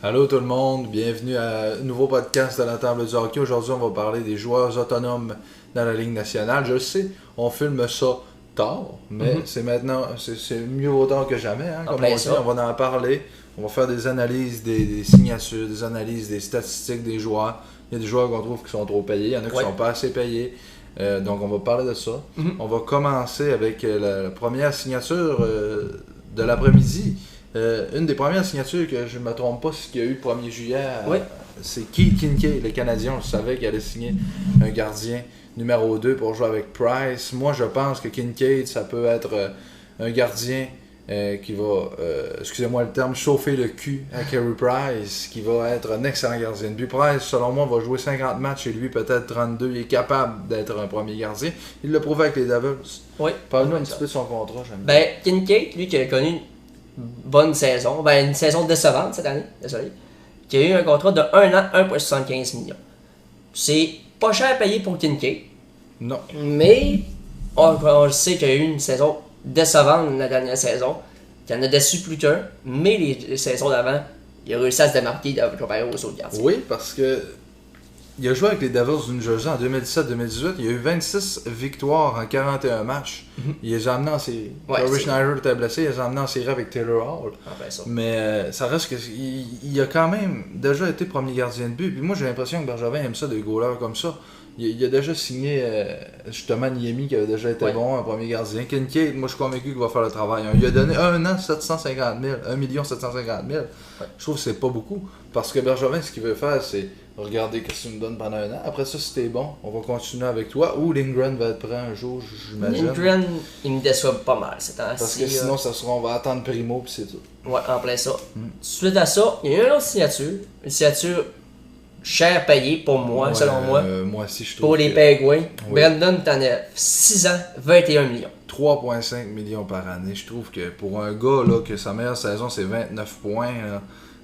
Allô tout le monde, bienvenue à un nouveau podcast de la table du hockey. Aujourd'hui, on va parler des joueurs autonomes dans la Ligue nationale. Je sais, on filme ça tard, mais c'est maintenant, c'est mieux vaut tard que jamais, hein, comme on dit. On va en parler, on va faire des analyses des signatures, des analyses des statistiques des joueurs. Il y a des joueurs qu'on trouve qui sont trop payés, il y en a qui sont pas assez payés. Donc on va parler de ça. On va commencer avec la première signature de l'après-midi. Une des premières signatures que je ne me trompe pas, ce qu'il y a eu le 1er juillet, c'est Keith Kincaid, les Canadiens. Je savais qu'il allait signer un gardien numéro 2 pour jouer avec Price. Moi, je pense que Kincaid, ça peut être un gardien qui va, excusez-moi le terme, chauffer le cul à Carey Price, qui va être un excellent gardien de but. Price, selon moi, va jouer 50 matchs et lui, peut-être 32. Il est capable d'être un premier gardien. Il l'a prouvé avec les Devils. Oui. Parle-nous un petit peu de son contrat, j'aime bien. Kincaid, lui, qui a connu bonne saison, une saison décevante cette année, désolé, qui a eu un contrat de 1 an, 1,75 millions. C'est pas cher à payer pour Kincaid. Non. Mais on le sait qu'il y a eu une saison décevante la dernière saison, qu'il en a déçu plus qu'un, mais les saisons d'avant, il a réussi à se démarquer comparé aux autres gardiens. Oui, parce que il a joué avec les Devils du New Jersey en 2017-2018. Il a eu 26 victoires en 41 matchs. Il les a amenés en série. Corey Schneider était blessé, il les a amenés en série avec Taylor Hall. Mais ça reste que il a quand même déjà été premier gardien de but. Puis moi, j'ai l'impression que Bergevin aime ça, des goalers comme ça. Il a déjà signé justement Niemi qui avait déjà été bon, un premier gardien. Kincaid, moi je suis convaincu qu'il va faire le travail. Il a donné 1 an 750 000, 1 750 000. Je trouve que c'est pas beaucoup. Parce que Bergevin, ce qu'il veut faire, c'est regarder ce que tu me donnes pendant 1 an. Après ça, si t'es bon, on va continuer avec toi. Ou Lindgren va être prêt un jour, j'imagine. Lindgren, il me déçoit pas mal cette année. Parce que sinon, ça sera, on va attendre Primo puis c'est tout. Ouais, en plein ça. Suite à ça, il y a eu une autre signature. Une signature cher payée pour moi, selon moi. Moi aussi, je trouve. Pour les Penguins. Brandon Tanev, 6 ans, 21 millions. 3,5 millions par année. Je trouve que pour un gars là, que sa meilleure saison c'est 29 points,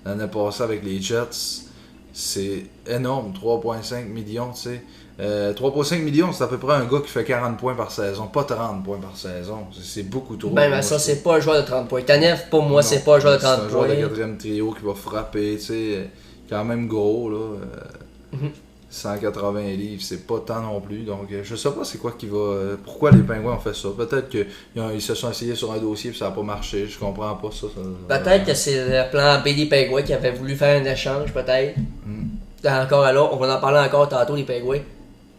l'année passée avec les Jets, c'est énorme. 3,5 millions, tu sais. 3,5 millions, c'est à peu près un gars qui fait 40 points par saison, pas 30 points par saison. C'est beaucoup trop. Ben ça, c'est pas un joueur de 30 points. Tanev, pour moi, c'est pas un joueur de 30 points. C'est un joueur de quatrième trio qui va frapper, tu sais. Quand même gros, là. 180 livres, c'est pas tant non plus. Donc, je sais pas c'est quoi qui va. Pourquoi les Pingouins ont fait ça. Peut-être qu'ils se sont essayés sur un dossier et ça n'a pas marché. Je comprends pas ça. Peut-être que c'est le plan B des Pingouins qui avait voulu faire un échange, peut-être. Encore alors, on va en parler encore tantôt, les Pingouins.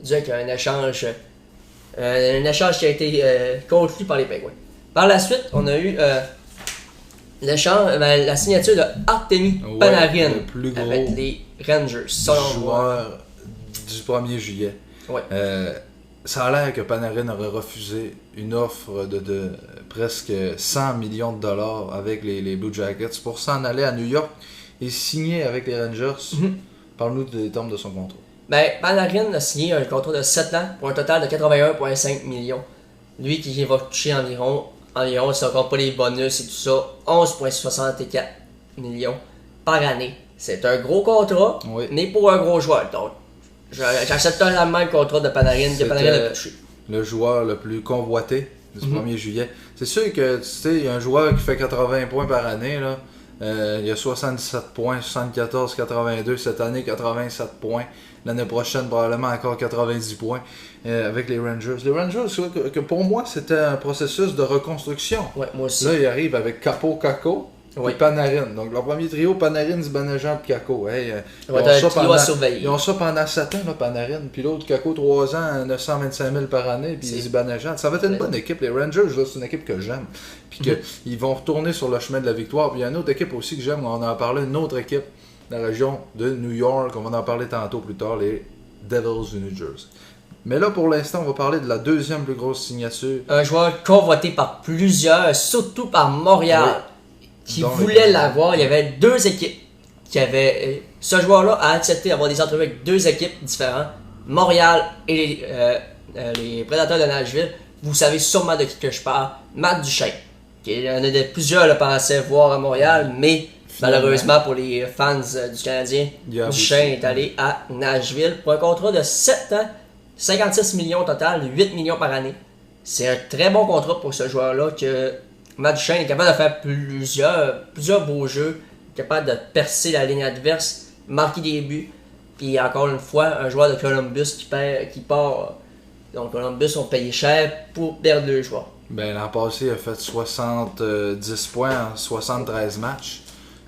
Dire qu'il y a un échange qui a été conclu par les Pingouins. Par la suite, on a eu l'échange, la signature de Artemi Panarin le plus gros avec les Rangers. Joueur du 1er juillet. Ça a l'air que Panarin aurait refusé une offre de presque 100 millions de dollars avec les Blue Jackets pour s'en aller à New York et signer avec les Rangers. Parle-nous des termes de son contrat. Panarin a signé un contrat de 7 ans pour un total de 81,5 millions. Lui qui va toucher environ, si on compte pas les bonus et tout ça, 11,64 millions par année. C'est un gros contrat, mais pour un gros joueur. Donc, j'accepte totalement le contrat de Panarin que Panarin a touché. Le joueur le plus convoité du 1er juillet. C'est sûr que, tu sais, il y a un joueur qui fait 80 points par année, là. Il y a 77 points, 74, 82. Cette année, 87 points. L'année prochaine, probablement encore 90 points avec les Rangers. Les Rangers, que pour moi, c'était un processus de reconstruction. Ouais, moi aussi. Là, ils arrivent avec Capo, Kako et Panarin. Donc, leur premier trio, Panarin, Zibanejad et Kako. Ils ont ça pendant 7 ans, là, Panarin. Puis l'autre, Kako, 3 ans, 925 000 par année. Puis Zibanejad. Ça va être une bonne équipe. Les Rangers, là, c'est une équipe que j'aime. Puis qu'ils vont retourner sur le chemin de la victoire. Puis il y a une autre équipe aussi que j'aime. On en a parlé, une autre équipe de la région de New York. On va en parler tantôt plus tard, les Devils du New Jersey. Mais là, pour l'instant, on va parler de la deuxième plus grosse signature. Un joueur convoité par plusieurs, surtout par Montréal, qui voulait l'avoir. Il y avait 2 équipes qui avaient... ce joueur-là a accepté d'avoir des entrevues avec 2 équipes différentes. Montréal et les Prédateurs de Nashville. Vous savez sûrement de qui que je parle. Matt Duchene. Il y en a plusieurs le pensaient voir à Montréal, mais malheureusement pour les fans du Canadien, Duchene est allé à Nashville pour un contrat de 7 ans, 56 millions au total, 8 millions par année. C'est un très bon contrat pour ce joueur-là que Matt Duchene est capable de faire plusieurs beaux jeux, capable de percer la ligne adverse, marquer des buts. Puis encore une fois, un joueur de Columbus qui part. Donc Columbus ont payé cher pour perdre 2 joueurs. Ben, l'an passé, il a fait 70 points en 73 matchs.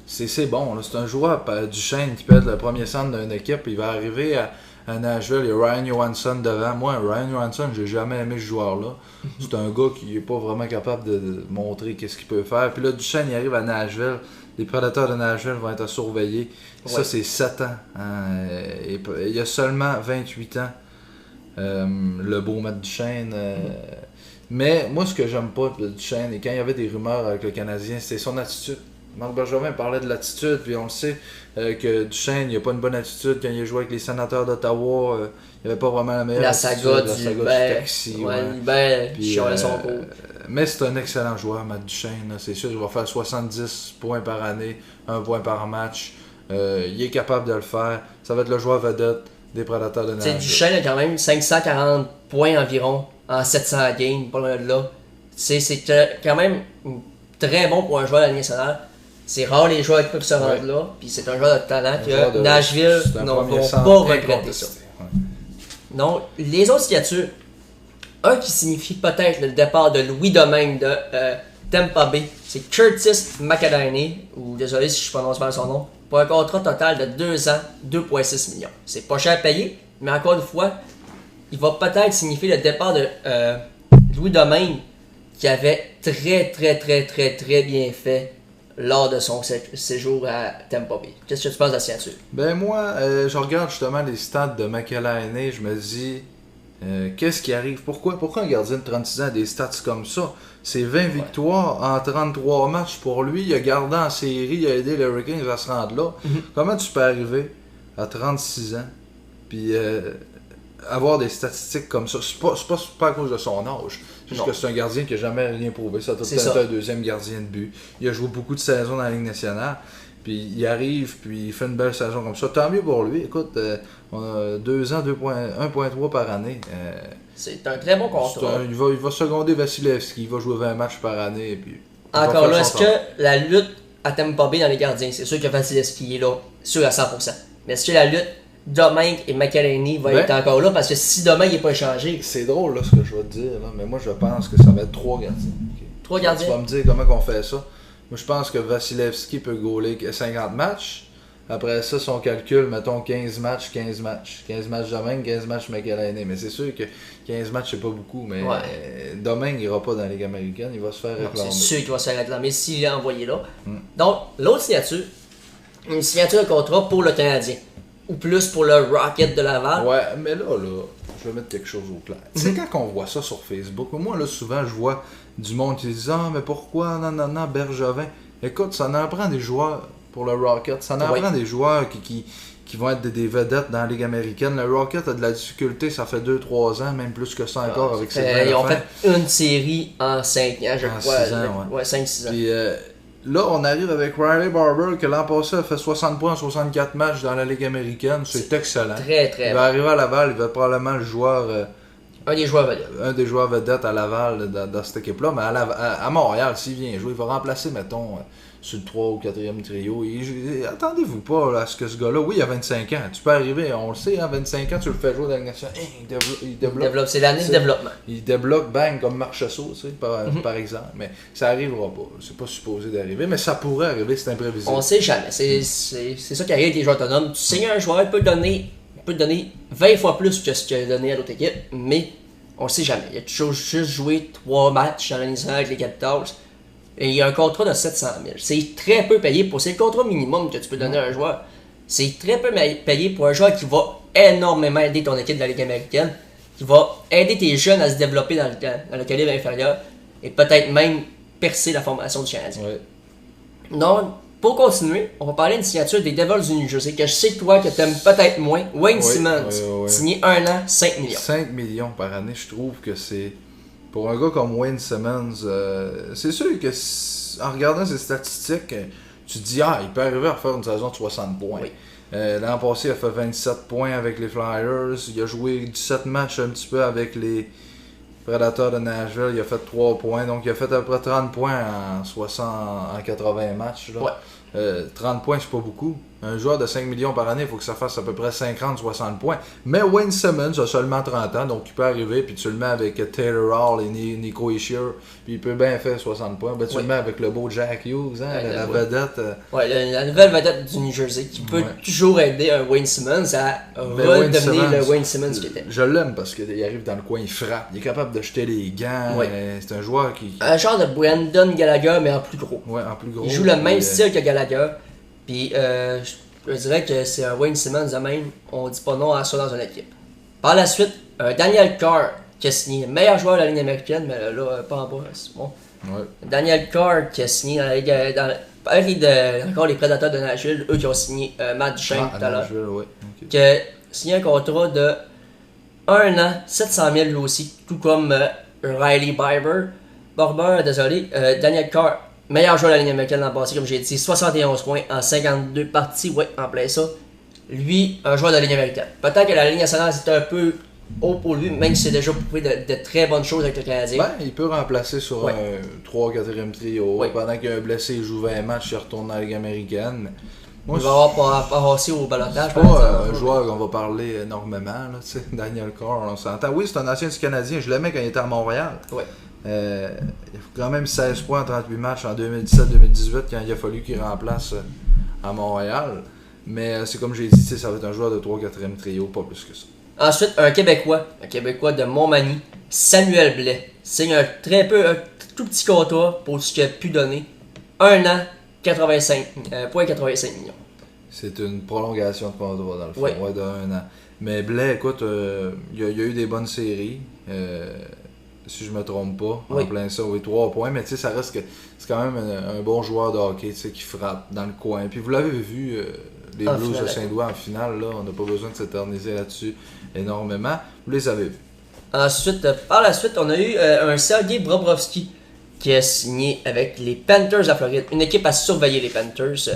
C'est bon, là. C'est un joueur, Duchesne, qui peut être le premier centre d'une équipe. Il va arriver à Nashville, il y a Ryan Johansson devant. Moi, Ryan Johansson, j'ai jamais aimé ce joueur-là. C'est un gars qui n'est pas vraiment capable de montrer qu'est-ce qu'il peut faire. Puis là, Duchesne, il arrive à Nashville. Les Prédateurs de Nashville vont être à surveiller. Ouais. Ça, c'est 7 ans. Hein. Il a seulement 28 ans. Le beau Matt Duchesne. Mais moi, ce que j'aime pas de Duchesne, et quand il y avait des rumeurs avec le Canadien, c'était son attitude. Marc Bergevin parlait de l'attitude, puis on le sait que Duchesne, il n'a pas une bonne attitude. Quand il a joué avec les Sénateurs d'Ottawa, il n'avait pas vraiment la meilleure attitude. La saga du taxi. Puis son cours. Mais c'est un excellent joueur, Matt Duchesne. C'est sûr, il va faire 70 points par année, 1 point par match. Il est capable de le faire. Ça va être le joueur vedette des Prédateurs de Nashville. Duchesne a quand même 540 points environ en 700 games, pas loin de là. C'est quand même très bon pour un joueur de la Ligue nationale. C'est rare les joueurs qui peuvent se rendre là. Puis c'est un joueur de talent que Nashville n'ont pas regretté ça. Ouais. Donc, les autres signatures, un qui signifie peut-être le départ de Louis Domingue de Tampa Bay, c'est Curtis McElhinney, ou désolé si je prononce mal son nom, pour un contrat total de 2 ans, 2,6 millions. C'est pas cher à payer, mais encore une fois, il va peut-être signifier le départ de Louis Domingue, qui avait très bien fait lors de son séjour à Tampa Bay. Qu'est-ce que tu penses de la signature? Ben moi, je regarde justement les stats de McElhinney, je me dis, qu'est-ce qui arrive? Pourquoi un gardien de 36 ans a des stats comme ça? C'est 20 victoires en 33 matchs pour lui, il a gardé en série, il a aidé les Hurricanes à se rendre là. Comment tu peux arriver à 36 ans, puis avoir des statistiques comme ça? C'est pas à cause de son âge. C'est juste que c'est un gardien qui n'a jamais rien prouvé. Ça a tout été un deuxième gardien de but. Il a joué beaucoup de saisons dans la Ligue nationale. Puis il arrive, puis il fait une belle saison comme ça. Tant mieux pour lui. Écoute, on a 2 ans, 1,3 par année. C'est un très bon contrat. Il va seconder Vasilevski. Il va jouer 20 matchs par année. Puis encore là, est-ce que la lutte à Tampa Bay dans les gardiens, c'est sûr que Vasilevski est là, sûr à 100%. Mais est-ce que la lutte Domingue et McElhinney va être encore là, parce que si Domingue n'est pas échangé... C'est drôle là, ce que je vais te dire, là, mais moi je pense que ça va être 3 gardiens. Okay. 3 gardiens? Tu vas me dire comment on fait ça. Moi je pense que Vasilevski peut gauler 50 matchs. Après ça, son calcul, mettons 15 matchs. 15 matchs Domingue, 15 matchs McElhinney. Mais c'est sûr que 15 matchs c'est pas beaucoup, mais Domingue n'ira pas dans la Ligue américaine, il va se faire réclamer. C'est sûr qu'il va se faire réclamer s'il est envoyé là. Donc, l'autre signature, une signature de contrat pour le Canadien. Ou plus pour le Rocket de Laval. Ouais, mais là, je vais mettre quelque chose au clair. Tu sais, quand on voit ça sur Facebook, moi, là, souvent, je vois du monde qui dit « Ah, mais pourquoi? Non, Bergevin. » Écoute, ça en prend des joueurs pour le Rocket. Ça en prend des joueurs qui vont être des vedettes dans la Ligue américaine. Le Rocket a de la difficulté, ça fait 2-3 ans, même plus que ça encore avec ses ils ont fait une série en 5 ans, je crois. 6 ans, ouais, 5-6 ans. Puis, là, on arrive avec Riley Barber, que l'an passé a fait 60 points en 64 matchs dans la Ligue américaine. C'est excellent. Très Il va arriver à Laval, il va être probablement le joueur... un des joueurs vedettes. Un des joueurs vedettes à Laval dans cette équipe-là. Mais à Montréal, s'il vient jouer, il va remplacer, mettons, sur le 3 ou 4e trio. Attendez-vous pas là, à ce que ce gars-là... Oui, il a 25 ans. Tu peux arriver, on le sait, 25 ans, tu le fais jouer dans la Ligue nationale. Il développe. C'est l'année de développement. Il débloque, bang, comme Marchessault, tu sais, par exemple. Mais ça n'arrivera pas. C'est pas supposé d'arriver, mais ça pourrait arriver, c'est imprévisible. On sait jamais. C'est ça qui arrive avec les joueurs autonomes. Tu signes un joueur, il peut te donner 20 fois plus que ce qu'il a donné à l'autre équipe, mais on ne sait jamais. Il a toujours juste joué 3 matchs dans la Ligue nationale avec les Capitals. Et il y a un contrat de 700 000. C'est très peu payé pour... C'est le contrat minimum que tu peux donner à un joueur. C'est très peu payé pour un joueur qui va énormément aider ton équipe de la Ligue américaine, qui va aider tes jeunes à se développer dans le calibre inférieur et peut-être même percer la formation du Canadien. Ouais. Donc, pour continuer, on va parler d'une signature des Devils du New Jersey, que je sais que toi, que tu aimes peut-être moins. Wayne Simmons, signé 1 an, 5 millions. 5 millions par année, je trouve que c'est... Pour un gars comme Wayne Simmons, c'est sûr que en regardant ses statistiques, tu te dis, il peut arriver à faire une saison de 60 points. Oui. L'an passé, il a fait 27 points avec les Flyers. Il a joué 17 matchs un petit peu avec les Prédateurs de Nashville. Il a fait 3 points. Donc, il a fait à peu près 30 points en 80 matchs. Là. Ouais. 30 points, c'est pas beaucoup. Un joueur de 5 millions par année, il faut que ça fasse à peu près 50-60 points. Mais Wayne Simmons a seulement 30 ans, donc il peut arriver, puis tu le mets avec Taylor Hall et Nico Hischier, puis il peut bien faire 60 points. Ben, tu le mets avec le beau Jack Hughes, la vedette. La nouvelle vedette du New Jersey, qui peut toujours aider un Wayne Simmons à redevenir le Wayne Simmons qu'il était. Je l'aime parce qu'il arrive dans le coin, il frappe, il est capable de jeter les gants. C'est un joueur qui... Un genre de Brandon Gallagher, mais en plus gros. Ouais, en plus gros. Il joue le même style que Gallagher. Puis je dirais que c'est un Wayne Simmons de même, on dit pas non à ça dans une équipe. Par la suite, Daniel Carr, qui a signé meilleur joueur de la Ligue américaine, mais là, pas en bas, c'est bon. Ouais. Daniel Carr, qui a signé dans la Ligue, encore les Prédateurs de Nashville, eux qui ont signé Matt Duchene tout à l'heure. Qui a signé un contrat de 1 an, 700 000 lui aussi, tout comme Riley Barber, désolé, Daniel Carr. Meilleur joueur de la Ligue américaine l'an passé, comme j'ai dit, 71 points en 52 parties, en plein ça. Lui, un joueur de la Ligue américaine. Peut-être que la Ligue nationale, c'est un peu haut pour lui, même si c'est déjà prouvé de très bonnes choses avec le Canadien. Ben, il peut remplacer sur un 3-4e trio. Pendant qu'un blessé il joue 20 matchs, il retourne dans la Ligue américaine. Moi, il va avoir passer au balotage. C'est pas un joueur qu'on va parler énormément, là, Daniel Carr, on s'entend. Oui, c'est un ancien du Canadien, je l'aimais quand il était à Montréal. Il a quand même 16 points en 38 matchs en 2017-2018 quand il a fallu qu'il remplace à Montréal. Mais c'est comme j'ai dit, ça va être un joueur de 3-4e trio, pas plus que ça. Ensuite, un Québécois de Montmagny, Samuel Blais. Signe un tout petit contrat pour ce qu'il a pu donner. 1 an, 85 millions. C'est une prolongation de contrat dans le fond, de 1 an. Mais Blais, écoute, il y a eu des bonnes séries. Si je me trompe pas, en plein ça, 3 points, mais tu sais, ça reste que c'est quand même un bon joueur de hockey, tu sais, qui frappe dans le coin. Puis vous l'avez vu, les Blues de Saint-Louis en finale, là, on n'a pas besoin de s'éterniser là-dessus énormément. Vous les avez vus. Ensuite, par la suite, on a eu un Sergei Bobrovsky qui a signé avec les Panthers à Floride, une équipe à surveiller les Panthers.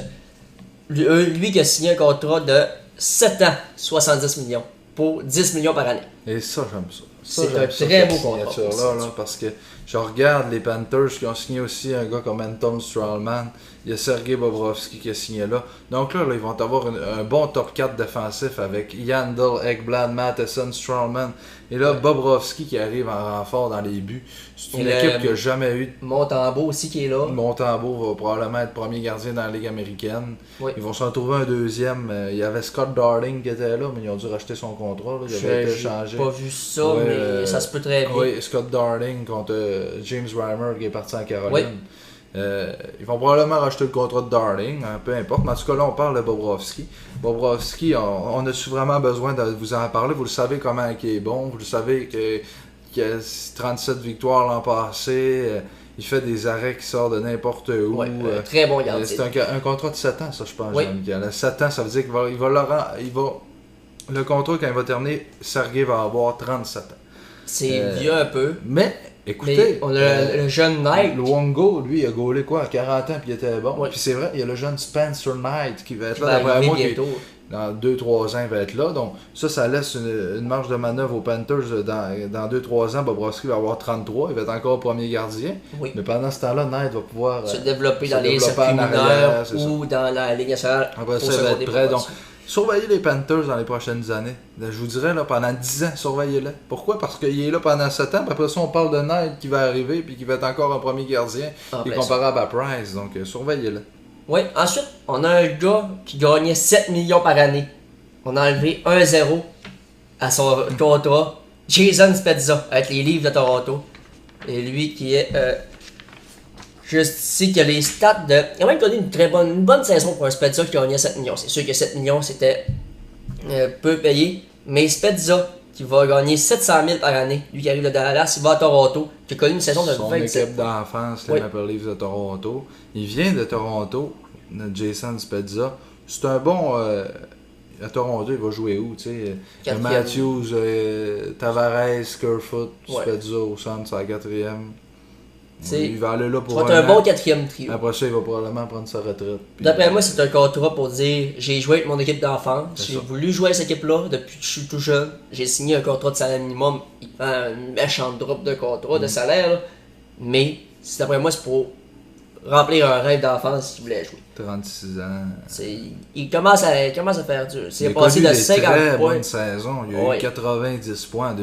Lui qui a signé un contrat de 7 ans, 70 millions, pour 10 millions par année. Et ça, j'aime ça. C'est un très beau contrat. Là, parce que je regarde les Panthers qui ont signé aussi un gars comme Anton Stralman. Il y a Sergei Bobrovsky qui a signé là. Donc là ils vont avoir un bon top 4 défensif avec Yandel, Ekblad, Matheson, Stralman. Et là, Bobrovsky qui arrive en renfort dans les buts. C'est une équipe qui n'a jamais eu. Montembeault aussi qui est là. Montembeault va probablement être premier gardien dans la Ligue américaine. Oui. Ils vont s'en trouver un deuxième. Il y avait Scott Darling qui était là, mais ils ont dû racheter son contrat. Là. Il avait été changé. J'ai pas vu ça, mais ça se peut très bien. Oui, Scott Darling contre James Reimer qui est parti en Caroline. Ils vont probablement racheter le contrat de Darling, peu importe. Mais en tout cas, là, on parle de Bobrovsky. Bobrovsky, on a-tu vraiment besoin de vous en parler? Vous le savez comment il est bon. Vous le savez qu'il a 37 victoires l'an passé. Il fait des arrêts qui sortent de n'importe où. Très bon gardien. C'est un contrat de 7 ans, ça, je pense. Il a 7 ans, ça veut dire qu'il va le contrat, quand il va terminer, Sergei va avoir 37 ans. C'est vieux un peu. Mais, écoutez, on a le jeune Knight. Luongo, lui, il a gaulé quoi, à 40 ans, puis il était bon. Puis c'est vrai, il y a le jeune Spencer Knight qui va être là d'après moi. Dans 2-3 ans, il va être là. Donc, ça laisse une marge de manœuvre aux Panthers. Dans 2-3 ans, Bobrovsky va avoir 33. Il va être encore premier gardien. Mais pendant ce temps-là, Knight va pouvoir se développer dans les circuits mineurs ou dans la Ligue nationale. Après ça, il va être prêt. Donc, surveillez les Panthers dans les prochaines années. Je vous dirais, là, pendant 10 ans, surveillez-les. Pourquoi? Parce qu'il est là pendant 7 ans, puis après ça, on parle de Knight qui va arriver, puis qui va être encore un premier gardien, qui est comparable à Price. Donc, surveillez-les. Oui, ensuite, on a un gars qui gagnait 7 millions par année. On a enlevé 1-0 à son contrat. Jason Spezza, avec les Leafs de Toronto. Et lui qui est... juste ici, qui a les stats de... Il a même connu une bonne saison pour un Spezza qui gagnait 7 millions. C'est sûr que 7 millions, c'était peu payé. Mais Spezza, qui va gagner 700 000 par année, lui qui arrive de Dallas, il va à Toronto, qui a connu une saison de 27. Son équipe d'enfance, les Maple Leafs de Toronto. Il vient de Toronto, Jason Spezza. C'est un bon... à Toronto, il va jouer où, tu sais? Matthews, Tavares, Kerfoot, Spezza au centre, c'est la 4e. Il va aller là pour un bon 4e trio. Après ça, il va probablement prendre sa retraite. D'après moi, c'est un contrat pour dire j'ai joué avec mon équipe d'enfance, j'ai voulu jouer avec cette équipe-là depuis que je suis tout jeune. J'ai signé un contrat de salaire minimum, il prend une méchante drop de contrat de salaire, là. Mais d'après moi, c'est pour remplir un rêve d'enfance qu'il voulait jouer. 36 ans. Il commence à faire dur. Il est passé de 50 très points. bonne saison. Il a eu 90 points en 2005-2006.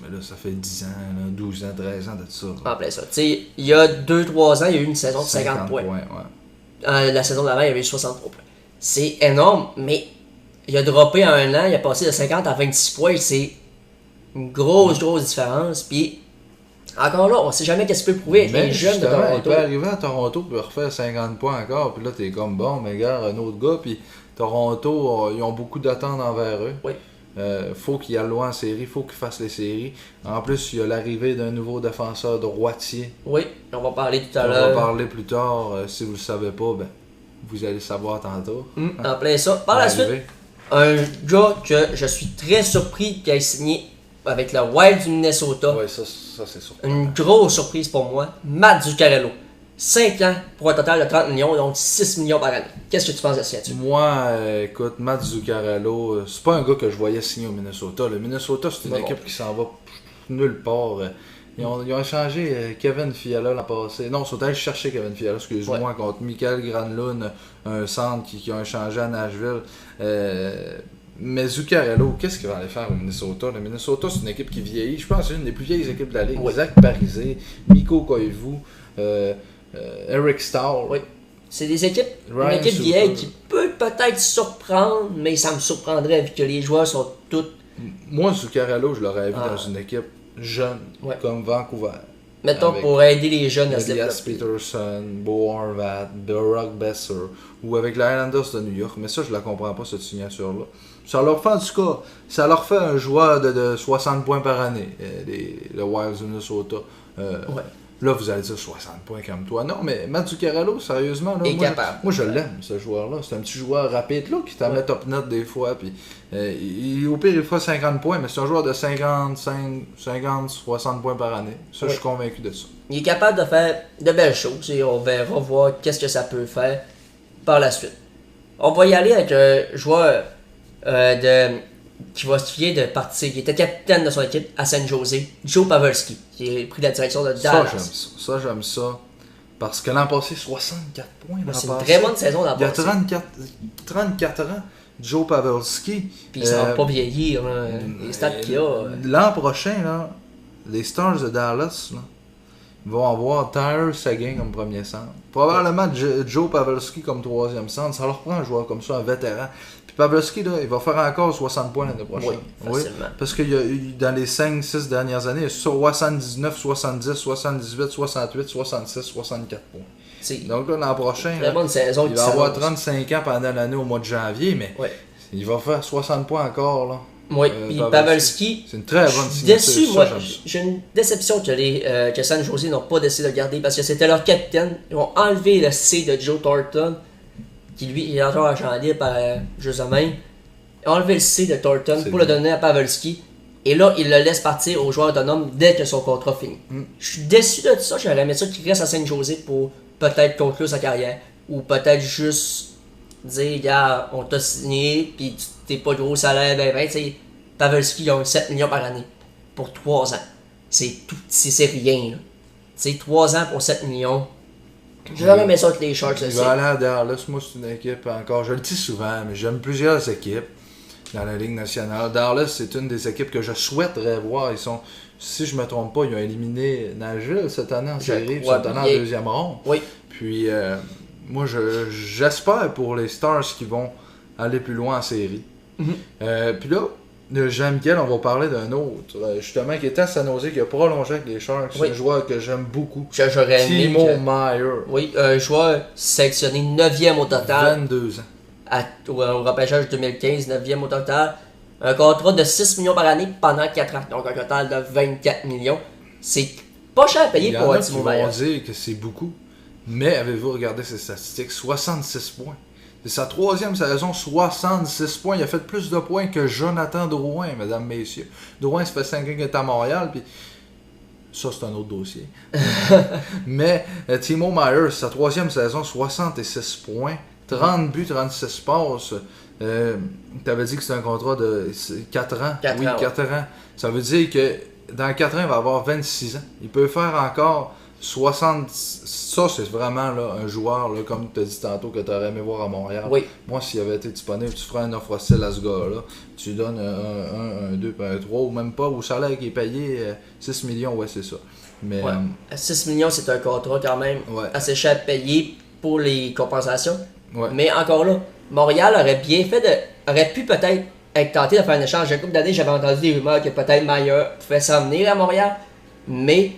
Mais là, ça fait 10 ans, là, 12 ans, 13 ans de ça. En plein ça. T'sais, il y a 2-3 ans, il y a eu une saison de 50 points. La saison d'avant, il y avait eu 63 points. C'est énorme, mais il a droppé en un an, il a passé de 50 à 26 points. C'est une grosse différence. Puis, encore là, on sait jamais qu'est-ce qu'il peut prouver avec les jeunes de Toronto. Il peut arriver à Toronto et refaire 50 points encore. Puis là, t'es comme bon, mais gars, un autre gars. Puis Toronto, ils ont beaucoup d'attentes envers eux. Oui. Faut qu'il aille loin en série, faut qu'il fasse les séries. En plus, il y a l'arrivée d'un nouveau défenseur droitier. Oui, on va parler tout à l'heure. On va parler plus tard. Si vous le savez pas, ben, vous allez le savoir tantôt. En plein ça. Par la suite, un gars que je suis très surpris qu'il ait signé avec le Wild du Minnesota. Oui, ça c'est surprenant. Une grosse surprise pour moi. Matt Zuccarello. 5 ans pour un total de 30 millions, donc 6 millions par année. Qu'est-ce que tu penses de ça là-dessus? Moi, écoute, Matt Zuccarello, c'est pas un gars que je voyais signer au Minnesota. Le Minnesota, c'est une équipe qui s'en va nulle part. Ils ont échangé Kevin Fiala l'an passé. Non, ils sont allés chercher Kevin Fiala, excuse-moi, contre Michael Granlund, un centre qui ont échangé à Nashville. Mais Zuccarello, qu'est-ce qu'il va aller faire au Minnesota? Le Minnesota, c'est une équipe qui vieillit. Je pense que c'est une des plus vieilles équipes de la Ligue. Oui. Zach Parisé, Mikko Koivu, Eric Stahl. Oui. C'est des équipes, Ryan une équipe Suter. vieille qui peut peut-être surprendre, mais ça me surprendrait vu que les joueurs sont tous. Moi, Zuccarello, je l'aurais vu dans une équipe jeune, comme Vancouver. Mettons, avec pour aider les jeunes à se Elias développer. Peterson, Bo Horvat, Brock Besser, ou avec les Islanders de New York. Mais ça, je la comprends pas, cette signature-là. Ça leur fait, en tout cas, ça leur fait un joueur de 60 points par année, le Wild du Minnesota. Là, vous allez dire 60 points comme toi. Non, mais Matt Zuccarello, sérieusement, là, moi je l'aime, ce joueur-là. C'est un petit joueur rapide là, qui t'en met top note des fois. Puis, au pire, il fait 50 points, mais c'est un joueur de 50, 60 points par année. Ça, je suis convaincu de ça. Il est capable de faire de belles choses et on verra voir qu'est-ce que ça peut faire par la suite. On va y aller avec un joueur qui va se fier de partir, qui était capitaine de son équipe à San Jose, Joe Pavelski, qui a pris la direction de Dallas. Ça, j'aime ça. Parce que l'an passé, 64 points. C'est une très bonne saison l'an passé. Il y a 34 ans, Joe Pavelski. Puis il s'en va pas vieillir, les stats qu'il a. L'an prochain, là, les Stars de Dallas là, vont avoir Tyler Seguin comme premier centre. Probablement Joe Pavelski comme troisième centre. Ça leur prend un joueur comme ça, un vétéran. Puis Pavelski, là, il va faire encore 60 points l'année prochaine. Oui, facilement. Parce que dans les 5-6 dernières années, il y a 79, 70, 78, 68, 66, 64 points. Donc là, l'an prochain, là, bonne saison, il va avoir 35 ans pendant l'année au mois de janvier, mais il va faire 60 points encore. Là. Oui, puis Pavelski, c'est une très bonne signature. Déçu, moi, j'ai une déception que San Jose n'ont pas décidé de garder parce que c'était leur capitaine. Ils ont enlevé le C de Joe Thornton, qui lui est encore agent libre par Jeux-Main. Ils ont enlevé le C de Thornton pour le donner à Pavelski. Et là, ils le laissent partir aux joueurs autonomes dès que son contrat finit. Je suis déçu de tout ça. J'aurais aimé ça qu'il reste à San Jose pour peut-être conclure sa carrière. Ou peut-être juste dire, gars, on t'a signé, puis t'es pas gros salaire, ben, tu sais, Pavelski, il a 7 millions par année pour 3 ans. C'est rien, là. Tu sais, 3 ans pour 7 millions. J'ai jamais aimé ça avec les Sharks. Il va aller à Dallas, moi, c'est une équipe encore, je le dis souvent, mais j'aime plusieurs équipes dans la Ligue nationale. Dallas, c'est une des équipes que je souhaiterais voir. Ils sont, si je me trompe pas, ils ont éliminé Nashville cette année en série, ils sont allés en deuxième ronde. Oui. Puis, moi, j'espère pour les Stars qu'ils vont aller plus loin en série. Puis là, Jean-Michel, on va parler d'un autre, justement, qui était à San Jose, qui a prolongé avec les Sharks. C'est un joueur que j'aime beaucoup. J'aurais aimé Timo Meier. Oui, un joueur sélectionné 9e au total. 22 ans. Au repêchage 2015, 9e au total. Un contrat de 6 millions par année pendant 4 ans. Donc un total de 24 millions. C'est pas cher à payer pour un Timo Meier. On va dire que c'est beaucoup. Mais avez-vous regardé ses statistiques? 66 points. C'est sa 3e saison, 66 points. Il a fait plus de points que Jonathan Drouin, mesdames, messieurs. Drouin, ça fait 5 ans qu'il est à Montréal, puis ça, c'est un autre dossier. Mais Timo Meier, sa 3e saison, 66 points, 30 buts, 36 passes. Tu avais dit que c'était un contrat de 4 ans. 4 ans. Ça veut dire que dans 4 ans, il va avoir 26 ans. Il peut faire encore Ça, c'est vraiment là, un joueur, là, comme tu as dit tantôt, que tu aurais aimé voir à Montréal. Oui. Moi, s'il avait été disponible, tu ferais un offre hostile à ce gars-là. Tu lui donnes un 2 puis un 3, ou même pas, au salaire qui est payé 6 millions, ouais, c'est ça. Mais, Ouais. 6 millions, c'est un contrat quand même Ouais. assez cher à payer pour les compensations. Ouais. Mais encore là, Montréal aurait pu peut-être être tenté de faire un échange. Il y a une couple d'années, j'avais entendu des rumeurs que peut-être Mayer pouvait s'en venir à Montréal. Mais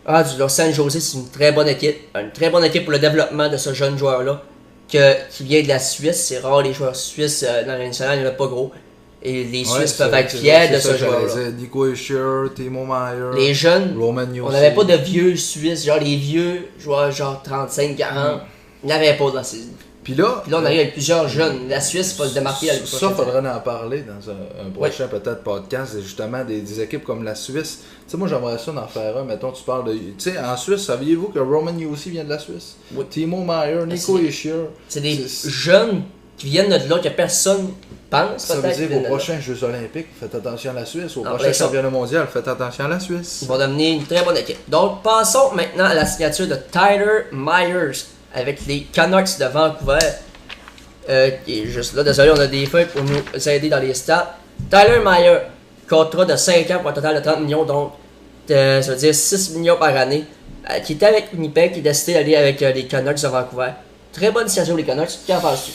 du Los José, c'est une très bonne équipe. Une très bonne équipe pour le développement de ce jeune joueur-là qui vient de la Suisse. C'est rare les joueurs suisses dans la nationale, il n'y en a pas gros. Et les Suisses peuvent être fiers de ce joueur-là. Nico Hischier, Timo Meier, Les jeunes, Roman on Josi. n'avait pas de vieux Suisses, genre les vieux joueurs genre 35, 40. Il n'y en avait pas dans ces... Puis là, on arrive avec plusieurs jeunes. La Suisse va se démarquer à la ça, faudrait en parler dans un prochain peut-être podcast. C'est justement des équipes comme la Suisse. Tu sais, moi j'aimerais ça d'en faire un. Mettons, tu parles de. Tu sais, en Suisse, saviez-vous que Roman Josi vient de la Suisse? Oui. Timo Meier, Nico Hischier. C'est des jeunes qui viennent de là que personne pense. Ça veut dire qu'aux prochains Jeux Olympiques, faites attention à la Suisse. Au prochain championnat mondial, faites attention à la Suisse. Ils vont devenir une très bonne équipe. Donc, passons maintenant à la signature de Tyler Myers avec les Canucks de Vancouver. Qui est juste là. Désolé, on a des feuilles pour nous aider dans les stats. Tyler Myers, contrat de 5 ans pour un total de 30 millions, donc ça veut dire 6 millions par année. Qui était avec Winnipeg, qui est décidé d'aller avec les Canucks de Vancouver. Très bonne signature les Canucks. Qu'en penses-tu?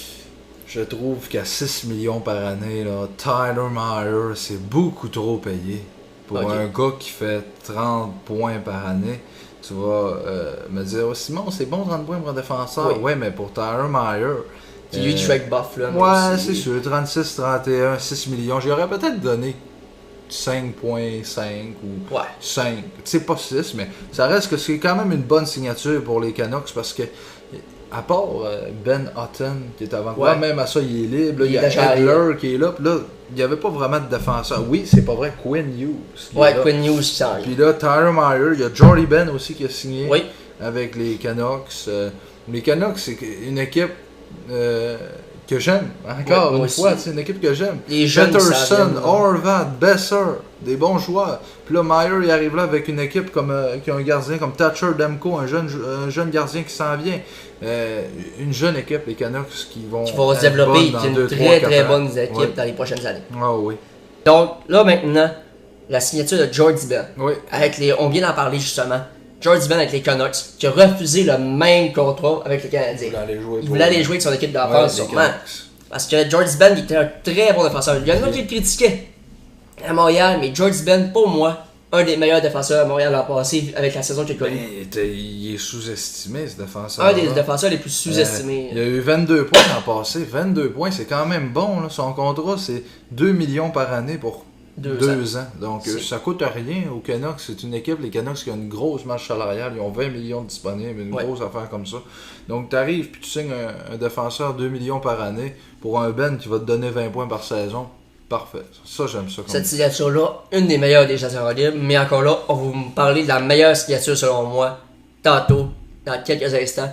Je trouve qu'à 6 millions par année, là, Tyler Myers, c'est beaucoup trop payé. Pour un gars qui fait 30 points par année, tu vas me dire, oh, Simon, c'est bon 30 points pour un défenseur. Oui, mais pour Tyler Myers. Qui lui, Shrek Buff, là. Ouais, c'est sûr. 36, 31, 6 millions. J'aurais peut-être donné 5.5 ou 5. C'est pas 6, mais ça reste que c'est quand même une bonne signature pour les Canucks parce que, à part Ben Hutton qui est avant quoi, même à ça, il est libre. Il y a Edler qui est là. Puis là, il n'y avait pas vraiment de défenseur. Oui, c'est pas vrai. Quinn Hughes. Quinn Hughes qui s'en Puis là, Tyler Myers. Il y a Jordy Ben aussi qui a signé avec les Canucks. Les Canucks, c'est une équipe que j'aime. Encore une fois, c'est une équipe que j'aime. Peterson, Horvat, Besser, des bons joueurs. Puis là, Meyer, il arrive là avec une équipe comme, qui a un gardien comme Thatcher Demko, un jeune gardien qui s'en vient. Une jeune équipe, les Canucks, qui vont se développer. Une très bonne équipe dans les prochaines années. Ah oui. Donc là, maintenant, la signature de Jordy Ben. Oui. On vient d'en parler justement. Jordy Ben avec les Canucks, qui a refusé le même contrat avec les Canadiens. Il voulait aller jouer avec son équipe d'enfance, sûrement. Parce que Jordy Ben était un très bon défenseur. Il y en a qui le critiquaient à Montréal, mais Jordy Ben, pour moi, un des meilleurs défenseurs à Montréal l'an passé avec la saison qu'il a connue. Il est sous-estimé, ce défenseur. Un des défenseurs les plus sous-estimés. Il a eu 22 points l'an passé. 22 points, c'est quand même bon. Là. Son contrat, c'est 2 millions par année pour 2 ans. Donc, ça coûte rien aux Canucks. C'est une équipe, les Canucks, qui a une grosse marge salariale. Ils ont 20 millions disponibles, une grosse affaire comme ça. Donc, tu arrives puis tu signes un défenseur 2 millions par année pour un Ben qui va te donner 20 points par saison. Parfait. Ça, j'aime ça. Cette signature-là, une des meilleures des chasseurs libres. Mais encore là, on va vous parler de la meilleure signature selon moi, tantôt, dans quelques instants.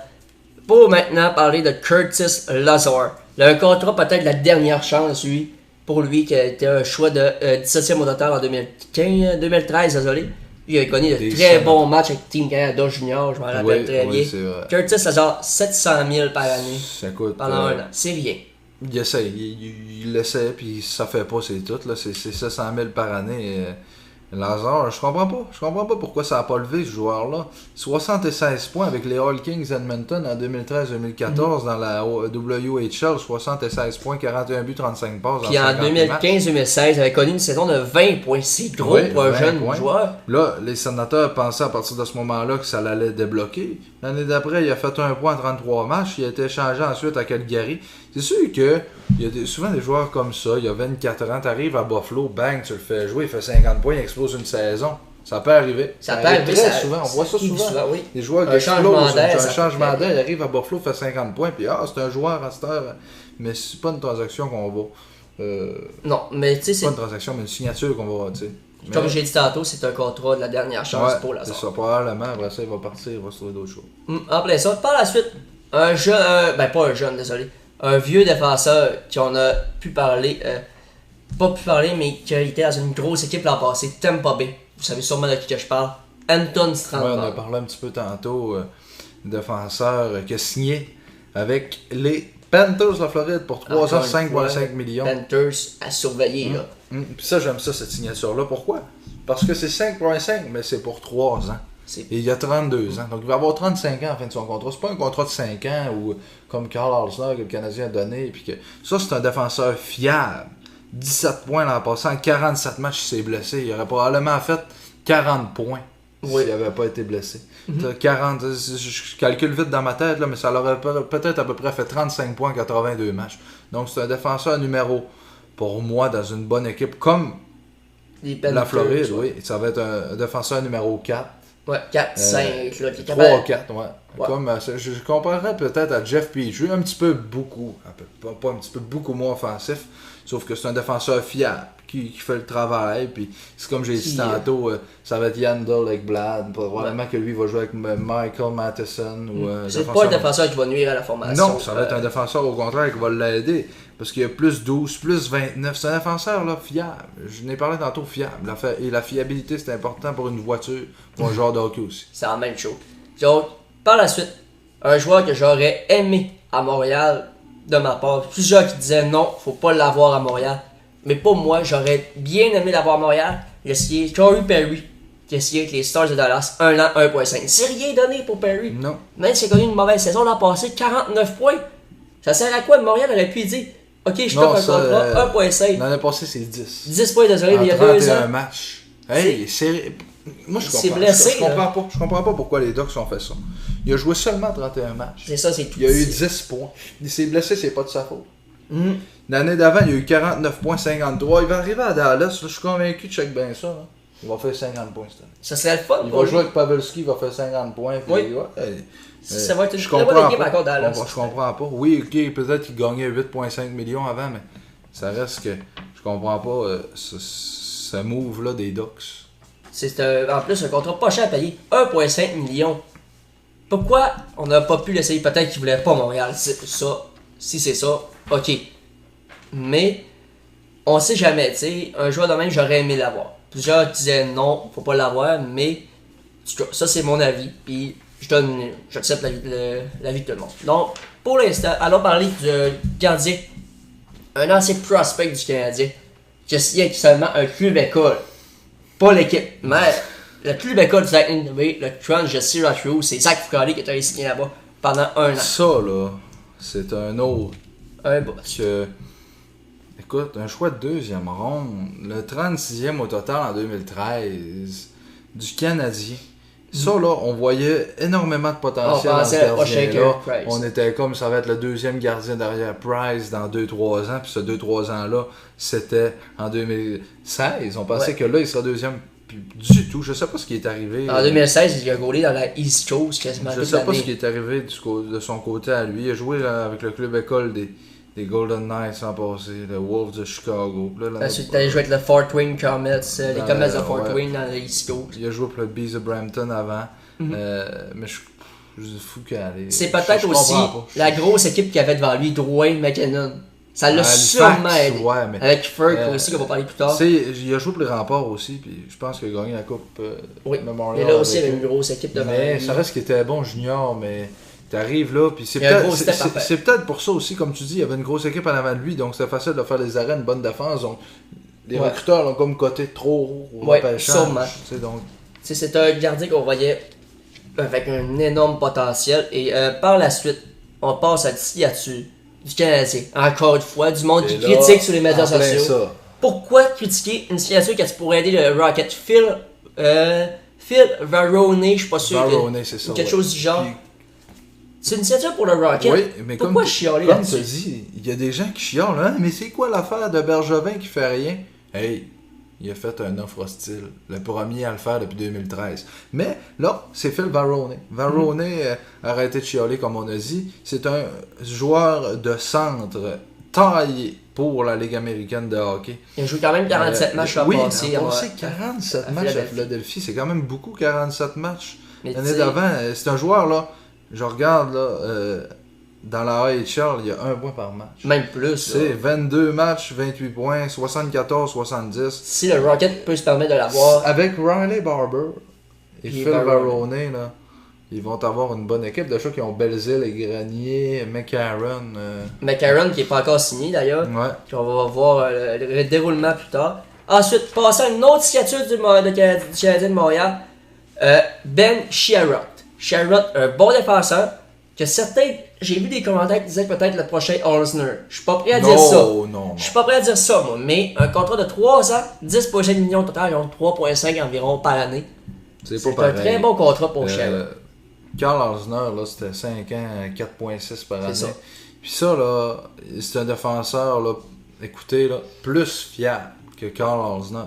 Pour maintenant parler de Curtis Lazar. Il a un contrat peut-être la dernière chance, lui. Pour lui, qui a été un choix de 17e au total en 2013, désolé. Il a connu de très bons matchs avec Team Canada Junior, je m'en rappelle très bien. Curtis Lazar, 700 000 par année pendant un an. C'est rien. Il essaie, il l'essaie, puis ça fait pas, c'est tout. Là. C'est 700 000 par année. Lazare, je comprends pas pourquoi ça n'a pas levé ce joueur-là. 76 points avec les All Kings Edmonton en 2013-2014 dans la WHL, 76 points, 41 buts, 35 passes. Puis en 2015-2016, il avait connu une saison de 20 points. C'est gros pour un jeune joueur. Là, les sénateurs pensaient à partir de ce moment-là que ça l'allait débloquer. L'année d'après, il a fait 1 point en 33 matchs. Il a été échangé ensuite à Calgary. C'est sûr que il y a souvent des joueurs comme ça, il y a 24 ans, tu arrives à Buffalo, bang, tu le fais jouer, il fait 50 points, il explose une saison. Ça peut arriver. Ça peut arriver très souvent, on voit ça souvent. Oui. Les joueurs qui explosent, un changement d'air, il arrive à Buffalo, fait 50 points, puis c'est un joueur à cette heure. Mais c'est pas une transaction qu'on va... non, mais tu sais, c'est pas une transaction, mais une signature qu'on va... Comme j'ai dit tantôt, c'est un contrat de la dernière chance pour la c'est ça, probablement. Après ça, il va partir, il va se trouver d'autres choses. Après ça, par la suite, un jeune... pas un jeune, désolé. Un vieux défenseur qu'on a pu parler, pas pu parler, mais qui a été dans une grosse équipe l'an passé, Tampa Bay. Vous savez sûrement de qui que je parle. Anton Ouais, Strandberg. on a parlé un petit peu tantôt, défenseur qui a signé avec les Panthers de la Floride pour 3 ans, 5,5 millions. Panthers à surveiller, là. Puis ça, j'aime ça, cette signature-là. Pourquoi? Parce que c'est 5,5, mais c'est pour 3 ans. Et il a 32 ans. Donc, il va avoir 35 ans à la fin de son contrat. C'est pas un contrat de 5 ans ou comme Carl Alsner que le Canadien a donné. Puis que... Ça, c'est un défenseur fiable. 17 points l'an passé. En 47 matchs, il s'est blessé. Il aurait probablement fait 40 points s'il n'avait pas été blessé. 40, je calcule vite dans ma tête, là, mais ça aurait peut-être à peu près fait 35 points en 82 matchs. Donc, c'est un défenseur numéro, pour moi, dans une bonne équipe comme la Floride. Oui, ça va être un défenseur numéro 4. Ouais, 4, 5, là, qui est 3 ou 4, ouais. Comme, je comparerais peut-être à Jeff Petrie, un petit peu beaucoup, pas un petit peu beaucoup moins offensif, sauf que c'est un défenseur fiable, qui fait le travail, puis c'est comme j'ai dit tantôt, ça va être Yandel avec Blad, probablement que lui va jouer avec Michael Matheson. C'est pas un défenseur qui va nuire à la formation. Non, ça va être un défenseur au contraire qui va l'aider, parce qu'il y a plus 12, plus 29, c'est un défenseur là, fiable, je n'ai parlé tantôt fiable, et la fiabilité c'est important pour une voiture, pour un joueur de hockey aussi. C'est la même chose. Donc, par la suite, un joueur que j'aurais aimé à Montréal, de ma part, plusieurs qui disaient non, faut pas l'avoir à Montréal. Mais pour moi, j'aurais bien aimé l'avoir à Montréal. J'ai essayé Corey Perry, qui a signé avec les Stars de Dallas, 1 an, 1.5. C'est rien donné pour Perry. Non. Même s'il a connu une mauvaise saison l'an passé, 49 points. Ça sert à quoi? Montréal aurait pu dire, ok, je t'offre un contrat, 1.5. L'année passée, c'est 10. 10 points, désolé, mais il y a 2 ans. Match. Hey, c'est... Moi, je comprends. Blessé, je comprends pas pourquoi les Ducks ont fait ça. Il a joué seulement 31 matchs. C'est ça, c'est tout. Il a eu 10 points. Il s'est blessé, c'est pas de sa faute. L'année d'avant, il a eu 49 points, 53. Il va arriver à Dallas, là, je suis convaincu de check bien ça. Là. Il va faire 50 points cette année. Ça serait le fun. Il va jouer avec Pavelski, il va faire 50 points. Puis, oui. Ça va être une très bonne équipe encore Dallas. Je comprends pas. Oui, ok, peut-être qu'il gagnait 8,5 millions avant, mais ça reste que je comprends pas ce move-là des Ducks. C'est en plus un contrat pas cher à payer. 1,5 million. Pourquoi on n'a pas pu l'essayer? Peut-être qu'il voulait pas Montréal. Ça, si c'est ça, ok. Mais on sait jamais, tu sais. Un joueur de même, j'aurais aimé l'avoir. Plusieurs disaient non, faut pas l'avoir, mais ça c'est mon avis. Puis j'accepte l'avis de tout le monde. Donc, pour l'instant, allons parler du gardien. Un ancien prospect du Canadien qui a signé seulement un club école. Pas l'équipe, mais le club école du Lightning, le Trans de Syracuse, c'est Zach Fucale qui est allé signer là-bas pendant 1 an. Ça, là, c'est un autre. Un boss. Écoute, un choix de 2e ronde, le 36e au total en 2013 du Canadien. Ça, là, on voyait énormément de potentiel dans ce gardien-là. On était comme ça va être le 2e gardien derrière Price dans 2-3 ans. Puis ce 2-3 ans-là, c'était en 2016. On pensait que là, il serait 2e du tout. Je sais pas ce qui est arrivé. En 2016, il a gaulé dans la East Coast quasiment. Je sais pas ce qui est arrivé de son côté à lui. Il a joué avec le club école des Golden Knights l'an passé, le Wolves de Chicago. Ensuite, il a joué avec le Fort Wayne Comets, les Comets de Fort Wayne dans le East Coast. Il a joué pour le Bees de Brampton avant. Mais je suis fou qu'elle est. C'est peut-être aussi la grosse équipe qu'il avait devant lui, Dwayne McKinnon. Ça l'a sûrement aidé. Ouais, mais, avec Ferg aussi, qu'on va parler plus tard. Il a joué pour les Remparts aussi, puis je pense qu'il a gagné la Coupe Memorial. Et là aussi, il y avait une grosse équipe devant lui. Mais ça reste qu'il était bon junior, mais t'arrives là, puis c'est peut-être pour ça aussi, comme tu dis, il y avait une grosse équipe en avant de lui, donc c'était facile de faire des arènes, une bonne défense. Donc, les recruteurs l'ont comme coté trop haut au repêchage. C'est un gardien qu'on voyait avec un énorme potentiel. Et par la suite, on passe à la signature du Canadien. Encore une fois, du monde qui critique sur les médias sociaux. Pourquoi critiquer une signature qui pourrait aider le Rocket? Phil Varone, je suis pas sûr. Varone, c'est ça. Quelque chose du genre. C'est une signature pour le Rocket. Oui, mais pourquoi chialer là-dessus? Comme tu dis, il y a des gens qui chialent. Hein? Mais c'est quoi l'affaire de Bergevin qui fait rien? Hey, il a fait un offre hostile. Le premier à le faire depuis 2013. Mais là, c'est Phil Varone. Varone a arrêté de chialer, comme on a dit. C'est un joueur de centre taillé pour la Ligue américaine de hockey. Il a joué quand même 47 matchs l'an passé. Oui, il a passé 47 matchs à Philadelphie. C'est quand même beaucoup, 47 matchs. L'année d'avant, c'est un joueur, là, je regarde, là, dans la AHL, il y a 1 point par match. Même plus. C'est 22 matchs, 28 points, 74-70. Si le Rocket peut se permettre de l'avoir. Avec Riley Barber, et Phil Varone, là, ils vont avoir une bonne équipe. De choix qui ont Belzile et Grenier, McCarron. McCarron qui n'est pas encore signé d'ailleurs. Ouais. Puis on va voir le déroulement plus tard. Ensuite, passons à une autre signature du Canadien de Montréal. Ben Sherratt. Sherratt, un bon défenseur. Que certains, j'ai vu des commentaires qui disaient peut-être le prochain Osner. Je suis pas prêt à dire ça. Non. Je suis pas prêt à dire ça, moi. Mais un contrat de 3 ans, 10,5 millions total, donc 3,5 environ par année. C'est un très bon contrat pour Sherratt. Karl Osner, là, c'était 5 ans, 4,6 par année. Ça. Puis ça, là, c'est un défenseur, là, écoutez, là, plus fiable que Karl Osner.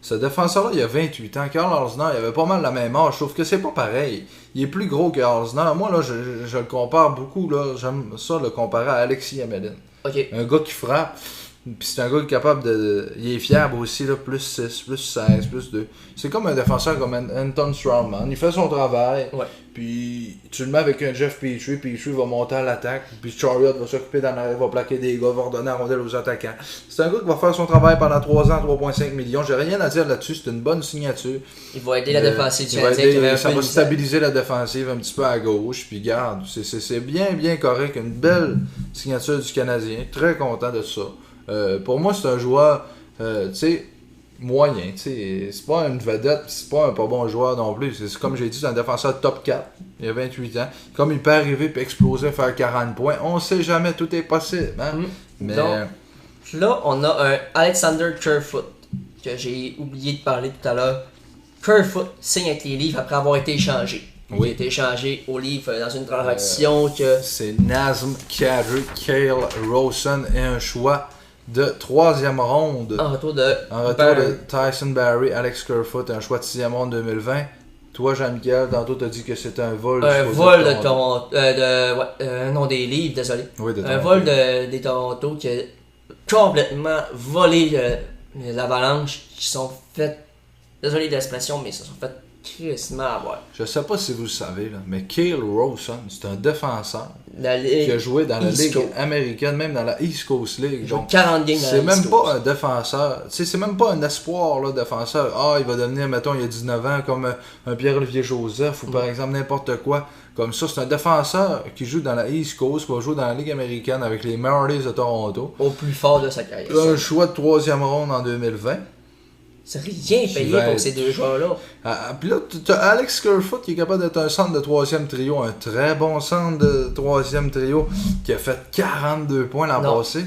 Ce défenseur-là, il a 28 ans. Karl Osner, il avait pas mal la même âge, sauf que c'est pas pareil. Il est plus gros que Osner. Moi, là, je le compare beaucoup, là. J'aime ça le comparer à Alexis Yamelin. Okay. Un gars qui frappe, puis c'est un gars qui est capable de... Il est fiable aussi, là, plus 6, plus 16, plus 2. C'est comme un défenseur comme Anton Strawman. Il fait son travail, puis tu le mets avec un Jeff Petrie, Petrie va monter à l'attaque, puis Chariot va s'occuper d'en arrière, va plaquer des gars, va redonner la rondelle aux attaquants. C'est un gars qui va faire son travail pendant 3 ans, 3,5 millions. J'ai rien à dire là-dessus, c'est une bonne signature. Il va aider la défensive canadienne. Ça va stabiliser la défensive un petit peu à gauche, puis garde, c'est bien correct, une belle signature du Canadien, très content de ça. Pour moi, c'est un joueur, tu sais, moyen. C'est pas une vedette, c'est pas un pas bon joueur non plus. C'est comme j'ai dit, c'est un défenseur top 4. Il a 28 ans. Comme il peut arriver et exploser, faire 40 points, on sait jamais, tout est possible. Hein? Mais... Donc, là, on a un Alexander Kerfoot, que j'ai oublié de parler tout à l'heure. Kerfoot signe avec les Leafs après avoir été échangé. Il a été échangé aux Leafs dans une transaction que... C'est Nazem Kadri, Cale Rosen et un choix de 3e ronde. En retour de Tyson Barrie, Alex Kerfoot, un choix de 6e ronde 2020. Toi, Jean-Michel, tantôt t'as dit que c'était un vol. Un vol de Toronto. Non, des Leafs, désolé. Oui, de un vol des Toronto qui a complètement volé l'Avalanche, qui sont fait. Désolé de l'expression, mais ils se sont fait crissement avoir. Je sais pas si vous le savez, là, mais Cale Rosen, c'est un défenseur qui a joué dans la Ligue américaine, même dans la East Coast League. Donc, 40 games c'est même pas un défenseur. C'est même pas un espoir, là, défenseur. Il va devenir, mettons, il y a 19 ans, comme un Pierre-Olivier Joseph, ou par exemple n'importe quoi. Comme ça, c'est un défenseur qui joue dans la East Coast, qui va jouer dans la Ligue américaine avec les Marlies de Toronto. Au plus fort de sa carrière. Un choix de 3e ronde en 2020. C'est rien payé pour ces deux joueurs-là. Puis là, tu as Alex Kerfoot qui est capable d'être un centre de 3e trio, un très bon centre de 3e trio, qui a fait 42 points l'an passé.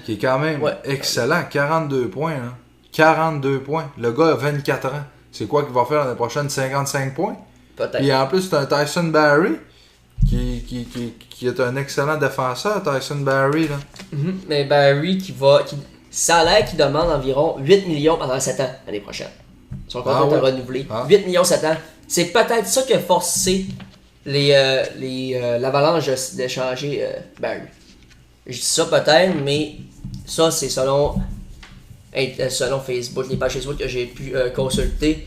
Qui est quand même excellent. 42 points. Hein. 42 points. Le gars a 24 ans. C'est quoi qu'il va faire l'année prochaine? 55 points? Peut-être. Puis en plus, tu as un Tyson Barrie qui est un excellent défenseur, Tyson Barrie. Là. Mais Barrie ça a l'air qu'il demande environ 8 millions pendant 7 ans l'année prochaine. Son contrat est renouvelé. 8 millions 7 ans. C'est peut-être ça qui a forcé l'Avalanche d'échanger Barrie. Je dis ça peut-être, mais ça c'est selon Facebook, les pages Facebook que j'ai pu consulter.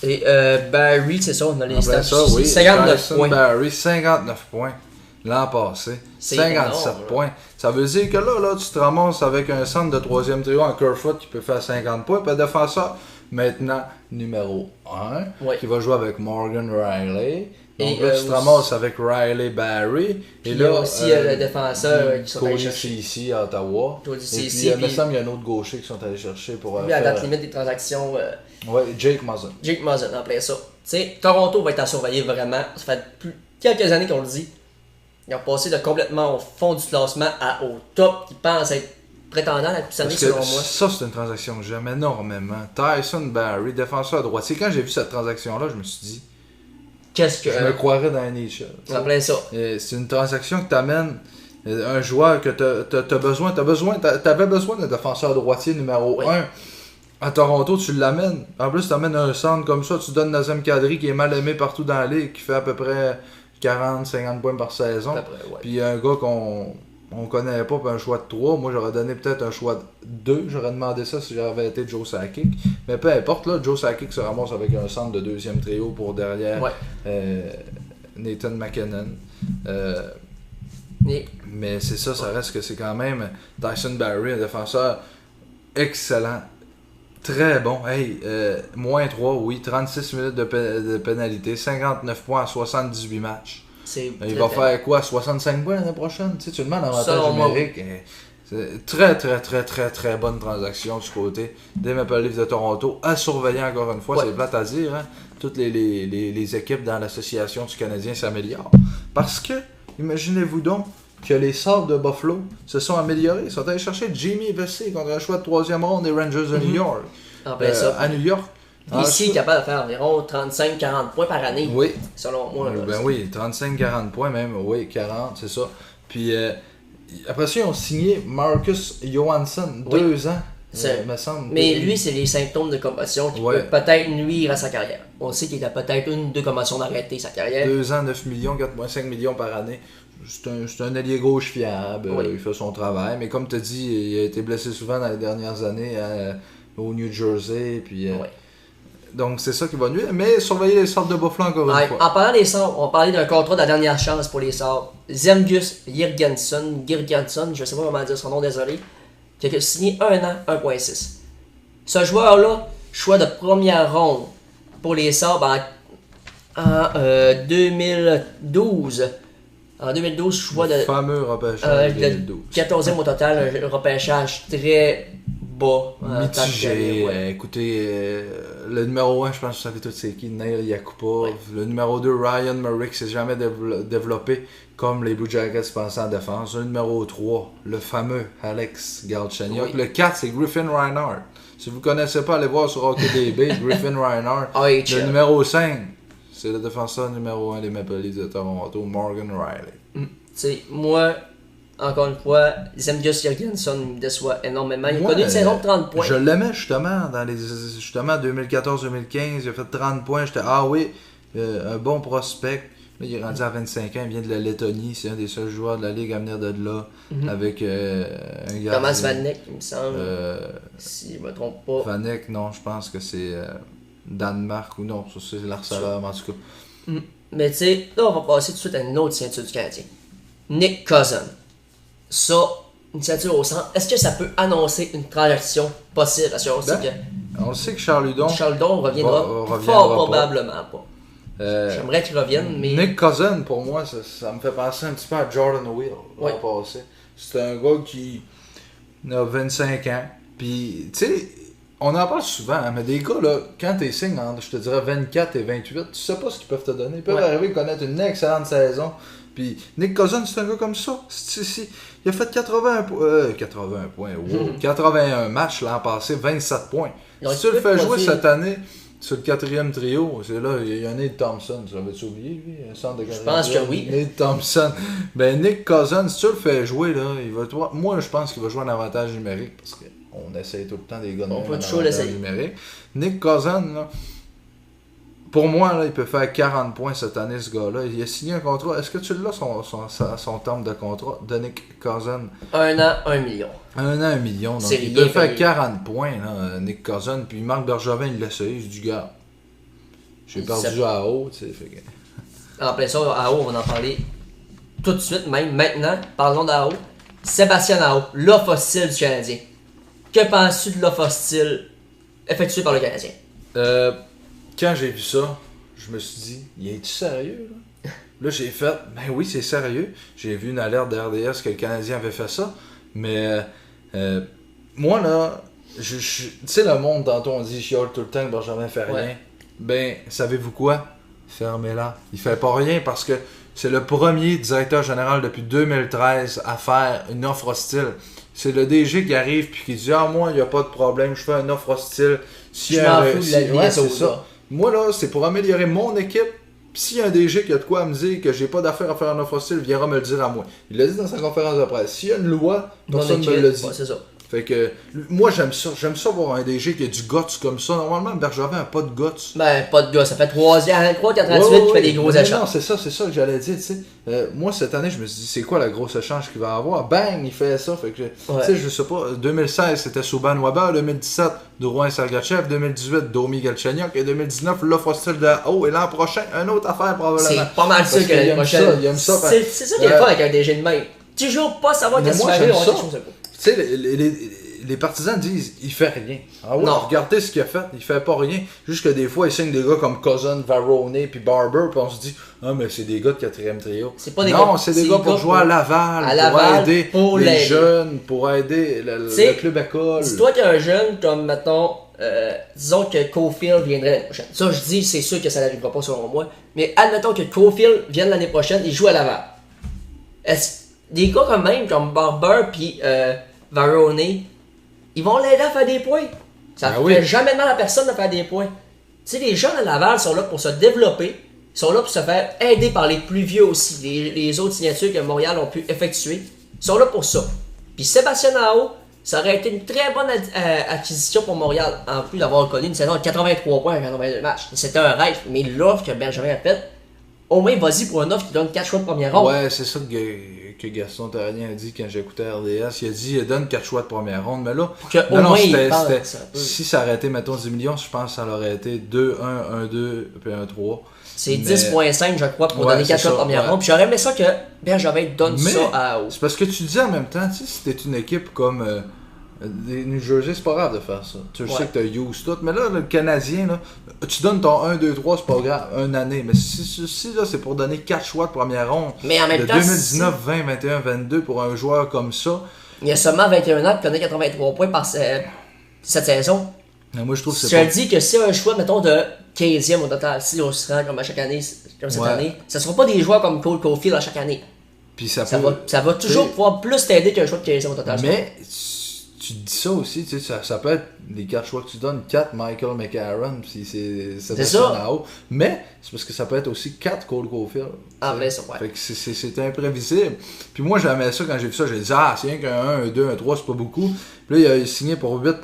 Et Barrie, c'est ça, on a les stats. 59 points. Barrie, 59 points. L'an passé, 57 points. Ça veut dire que là, tu te ramasses avec un centre de 3e trio en Kerfoot qui peut faire 50 points. Puis un défenseur, maintenant, numéro 1, qui va jouer avec Morgan Riley. Donc là, tu te ramasses avec Riley Barrie. Et là, aussi le défenseur qui sont allés chercher ici à Ottawa. Et puis, il me semble qu'il y a un autre gaucher qui sont allés chercher pour. Lui, à la date limite des transactions. Jake Muzzin. Jake Muzzin, en plein ça. Tu sais, Toronto va être à surveiller vraiment. Ça fait quelques années qu'on le dit. Ils ont passé de complètement au fond du classement au top. Ils pensent être prétendants à la Coupe Stanley, selon moi. Ça, c'est une transaction que j'aime énormément. Tyson Barrie, défenseur droit. C'est quand j'ai vu cette transaction-là, je me suis dit, qu'est-ce que. Je me croirais dans NHL. En plein ça. C'est une transaction que t'amène un joueur que t'avais besoin d'un défenseur droitier numéro 1. À Toronto, tu l'amènes. En plus, tu amènes un centre comme ça. Tu donnes Nazem Kadri qui est mal aimé partout dans la ligue, qui fait à peu près 40-50 points par saison. Puis un gars qu'on connaît pas, puis un choix de 3. Moi, j'aurais donné peut-être un choix de 2. J'aurais demandé ça si j'avais été Joe Sakic. Mais peu importe, là, Joe Sakic se ramasse avec un centre de 2e trio pour derrière Nathan McKinnon. Mais c'est ça, ça reste que c'est quand même Tyson Barrie, un défenseur excellent. Très bon. Hey, moins 3, oui. 36 minutes de pénalité. 59 points en 78 matchs. Il va faire quoi? 65 points l'année prochaine? Tu sais, tu demandes un avantage numérique. C'est très bonne transaction du côté des Maple Leafs de Toronto. À surveiller encore une fois, c'est plate à dire. Hein? Toutes les équipes dans l'association du Canadien s'améliorent. Parce que, imaginez-vous donc, que les Sabres de Buffalo se sont améliorés. Ils sont allés chercher Jimmy Vesey contre un choix de 3e ronde des Rangers de New York. À New York. Ici, il est capable de faire environ 35-40 points par année. Oui. Selon moi. Là, oui, 35-40 points même. Oui, 40, c'est ça. Puis après ça, ils ont signé Marcus Johansson, 2 ans. Me semble. Mais lui, c'est les symptômes de commotion qui peuvent peut-être nuire à sa carrière. On sait qu'il a peut-être 1 ou 2 commotions d'arrêter sa carrière. 2 ans, 9 millions, 4,5 millions par année. C'est un ailier gauche fiable, il fait son travail, mais comme tu as dit, il a été blessé souvent dans les dernières années au New Jersey, puis donc c'est ça qui va nuire, mais surveiller les Sabres de Buffalo encore une fois. En parlant des Sabres, on parlait d'un contrat de la dernière chance pour les Sabres. Zemgus Girgensson, je sais pas comment dire son nom, désolé, qui a signé 1 an, 1,6. Ce joueur-là, choix de première ronde pour les Sabres en 2012. En 2012, choix de. Fameux repêchage. 14e au total, un repêchage très bas. Mitigé. Écoutez, le numéro 1, je pense que vous savez tout c'est qui, Nail Yakupov. Le numéro 2, Ryan Murray, qui s'est jamais développé comme les Blue Jackets pensaient en défense. Le numéro 3, le fameux Alex Galchenyuk. Le 4, c'est Griffin Reinhart. Si vous ne connaissez pas, allez voir sur HockeyDB, Griffin Reinhart. Le numéro 5. C'est le défenseur numéro 1 des Maple Leafs de Toronto, Morgan Riley. Moi, encore une fois, Zemgus Girgensson me déçoit énormément. Il a connu une saison de 30 points. Je l'aimais justement, justement 2014-2015, il a fait 30 points. J'étais, un bon prospect. Là, il est rendu à 25 ans, il vient de la Lettonie, c'est un des seuls joueurs de la Ligue à venir de là, avec un gars... Thomas Vanek, il me semble, si je ne me trompe pas. Vanek, non, je pense que c'est... Danemark ou non, ça c'est l'Arsenal en tout cas. Mais tu sais, là on va passer tout de suite à une autre ceinture du Canadien. Nick Cousin. Ça, une ceinture au centre, est-ce que ça peut annoncer une transaction possible? Parce qu'on sait que... On sait que Charles Hudon reviendra fort probablement pas. J'aimerais qu'il revienne, mais... Nick Cousin, pour moi, ça me fait penser un petit peu à Jordan Will l'an passé. C'est un gars qui a 25 ans, puis tu sais... On en parle souvent, hein, mais des gars, là, quand tu signes entre, je te dirais, 24 et 28, tu sais pas ce qu'ils peuvent te donner. Ils peuvent arriver à connaître une excellente saison. Puis Nick Cousin, c'est un gars comme ça. Il a fait 81 points, 81 matchs l'an passé, 27 points. Si tu le fais jouer cette année sur le 4e trio, c'est là, il y a Nate Thompson. Tu l'avais-tu oublié, lui? Je pense que oui. Nate Thompson. Ben, Nick Cousin, si tu le fais jouer, là, moi, je pense qu'il va jouer en avantage numérique parce que on essaye tout le temps des gars de avantage numérique. Nick Cousin, là, pour moi, là, il peut faire 40 points cette année, ce gars-là. Il a signé un contrat. Est-ce que tu l'as, son terme de contrat de Nick Cousin? 1 an, 1 million. 1 an, 1 million. Donc il peut faire 40 points, là, Nick Cousin. Puis Marc Bergevin, il l'a essayé. Du gars. J'ai perdu à haut, tu sais. Fait que... En plein ça, à haut, on va en parler tout de suite, même maintenant. Parlons d'Ao. Sébastien Ao, l'offre hostile du Canadien. Que penses-tu de l'offre hostile effectuée par le Canadien? Quand j'ai vu ça, je me suis dit, il est-tu sérieux, là? Là, j'ai fait, ben oui, c'est sérieux. J'ai vu une alerte de RDS que le Canadien avait fait ça. Mais, moi, là, tu sais, le monde, tantôt, on dit, chiale tout le temps que Benjamin fait rien. Ben, savez-vous quoi? Fermez-la. Il fait pas rien parce que c'est le premier directeur général depuis 2013 à faire une offre hostile. C'est le DG qui arrive puis qui dit « Ah, moi, il n'y a pas de problème, je fais une offre hostile. » Je m'en fous de la vie, c'est ça. Moi, là, c'est pour améliorer mon équipe. Puis s'il y a un DG qui a de quoi à me dire que j'ai pas d'affaire à faire une offre hostile, il viendra me le dire à moi. Il l'a dit dans sa conférence de presse. S'il y a une loi, personne ne me le dit. Ouais, c'est ça. Fait que, moi, j'aime ça. J'aime ça voir un DG qui a du guts comme ça. Normalement, Bergevin n'a pas de guts. Ben, pas de guts. Ça fait 3-4 qui fait des gros échanges. Non, c'est ça que j'allais dire, tu sais. Moi, cette année, je me suis dit, c'est quoi la grosse échange qu'il va avoir? Bang, il fait ça. Fait que, tu sais, je sais pas, 2016, c'était Subban Weber. 2017, Drouin Sergachev. 2018, Domi Galchenyuk. Et 2019, l'offre hostile de haut. Et l'an prochain, une autre affaire, probablement. C'est pas mal ça que l'année prochaine. C'est ça qui est pas avec un DG de même. Toujours pas savoir qu'est-ce que tu vas faire. Tu sais, les partisans disent il fait rien. Ah ouais, Non. regardez ce qu'il a fait, il fait pas rien. Juste que des fois, il signe des gars comme Cousin, Varone puis Barber, puis on se dit ah, mais c'est des gars de 4e trio. C'est pas des non, gars, c'est des gars pour jouer à Laval, pour aider pour les l'aider. jeunes, pour aider le club école. Dis-toi qu'un jeune comme, mettons, disons que Cofield viendrait l'année prochaine. Ça, je dis, c'est sûr que ça n'arrivera pas selon moi. Mais admettons que Cofield vienne l'année prochaine et joue à Laval. Des gars comme même, comme Barber puis Varone, ils vont l'aider à faire des points. Ça ne fait jamais mal à personne de faire des points. Tu sais, les jeunes à Laval sont là pour se développer. Ils sont là pour se faire aider par les plus vieux aussi. Les autres signatures que Montréal ont pu effectuer. Ils sont là pour ça. Puis Sébastien Aho, ça aurait été une très bonne acquisition pour Montréal. En plus d'avoir connu une saison de 83 points en 82 matchs. C'était un rêve. Mais l'offre que Benjamin a faite, au moins vas-y pour une offre qui donne 4 choix de première ronde. Ouais, c'est ça que Gaston Terrien a dit quand j'écoutais RDS. Il a dit donne 4 choix de première ronde. Mais là, si ça aurait été, mettons, 10 millions, je pense que ça aurait été 2, 1, 1, 2, puis 1, 3. C'est 10,5 je crois pour donner 4 choix de première ronde. Puis j'aurais aimé ça que Benjamin donne ça à Aho. C'est parce que tu dis en même temps, tu sais, si t'es une équipe comme les New Jersey, c'est pas grave de faire ça. Tu sais que t'as Hughes tout. Mais là, le Canadien, là, tu donnes ton 1, 2, 3, c'est pas grave, une année. Mais si là, c'est pour donner 4 choix de première ronde. Mais en même de temps, 2019, 20, 21, 22 pour un joueur comme ça. Il y a seulement 21 ans qui connaît 83 points par cette saison. Mais moi, je trouve que c'est pas... dis que si un choix, mettons, de 15e au total, si on se rend comme à chaque année, comme cette année, ça ne sera pas des joueurs comme Cole Caulfield à chaque année. Puis ça va toujours pouvoir plus t'aider qu'un choix de 15e au total. Mais tu dis ça aussi, tu sais, ça peut être les 4 choix que tu donnes, 4 Michael McCarron, puis c'est ça. Mais c'est parce que ça peut être aussi 4 Cole Caulfield. Ah, ben ça, ouais. Fait que c'est imprévisible. Puis moi, j'aimais ça quand j'ai vu ça, j'ai dit c'est rien qu'un 1, un 2, un 3, c'est pas beaucoup. Puis là, il a signé pour 8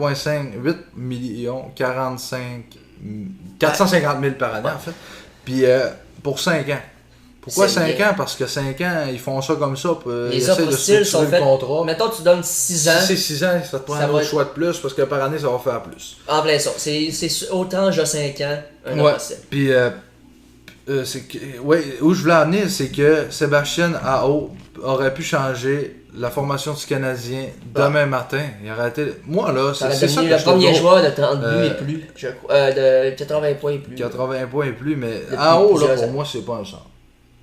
millions 450 000 par année, en fait. Puis pour 5 ans. Pourquoi 5 ans? Parce que 5 ans, ils font ça comme ça. Les offres hostiles sont faites. Contrat. Mettons, tu donnes 6 ans. Si c'est 6 ans, ça te prend un autre choix de plus parce que par année, ça va faire plus. En plein ça. C'est autant j'ai 5 ans, un offre hostile. Puis, où je voulais en venir, c'est que Sébastien Aho aurait pu changer la formation du Canadien demain matin. Il aurait été... Moi, là, c'est ça que le premier joueur de 30 buts et plus. De 80 points et plus. 80 points et plus, mais Aho, là, pour moi, c'est pas un centre.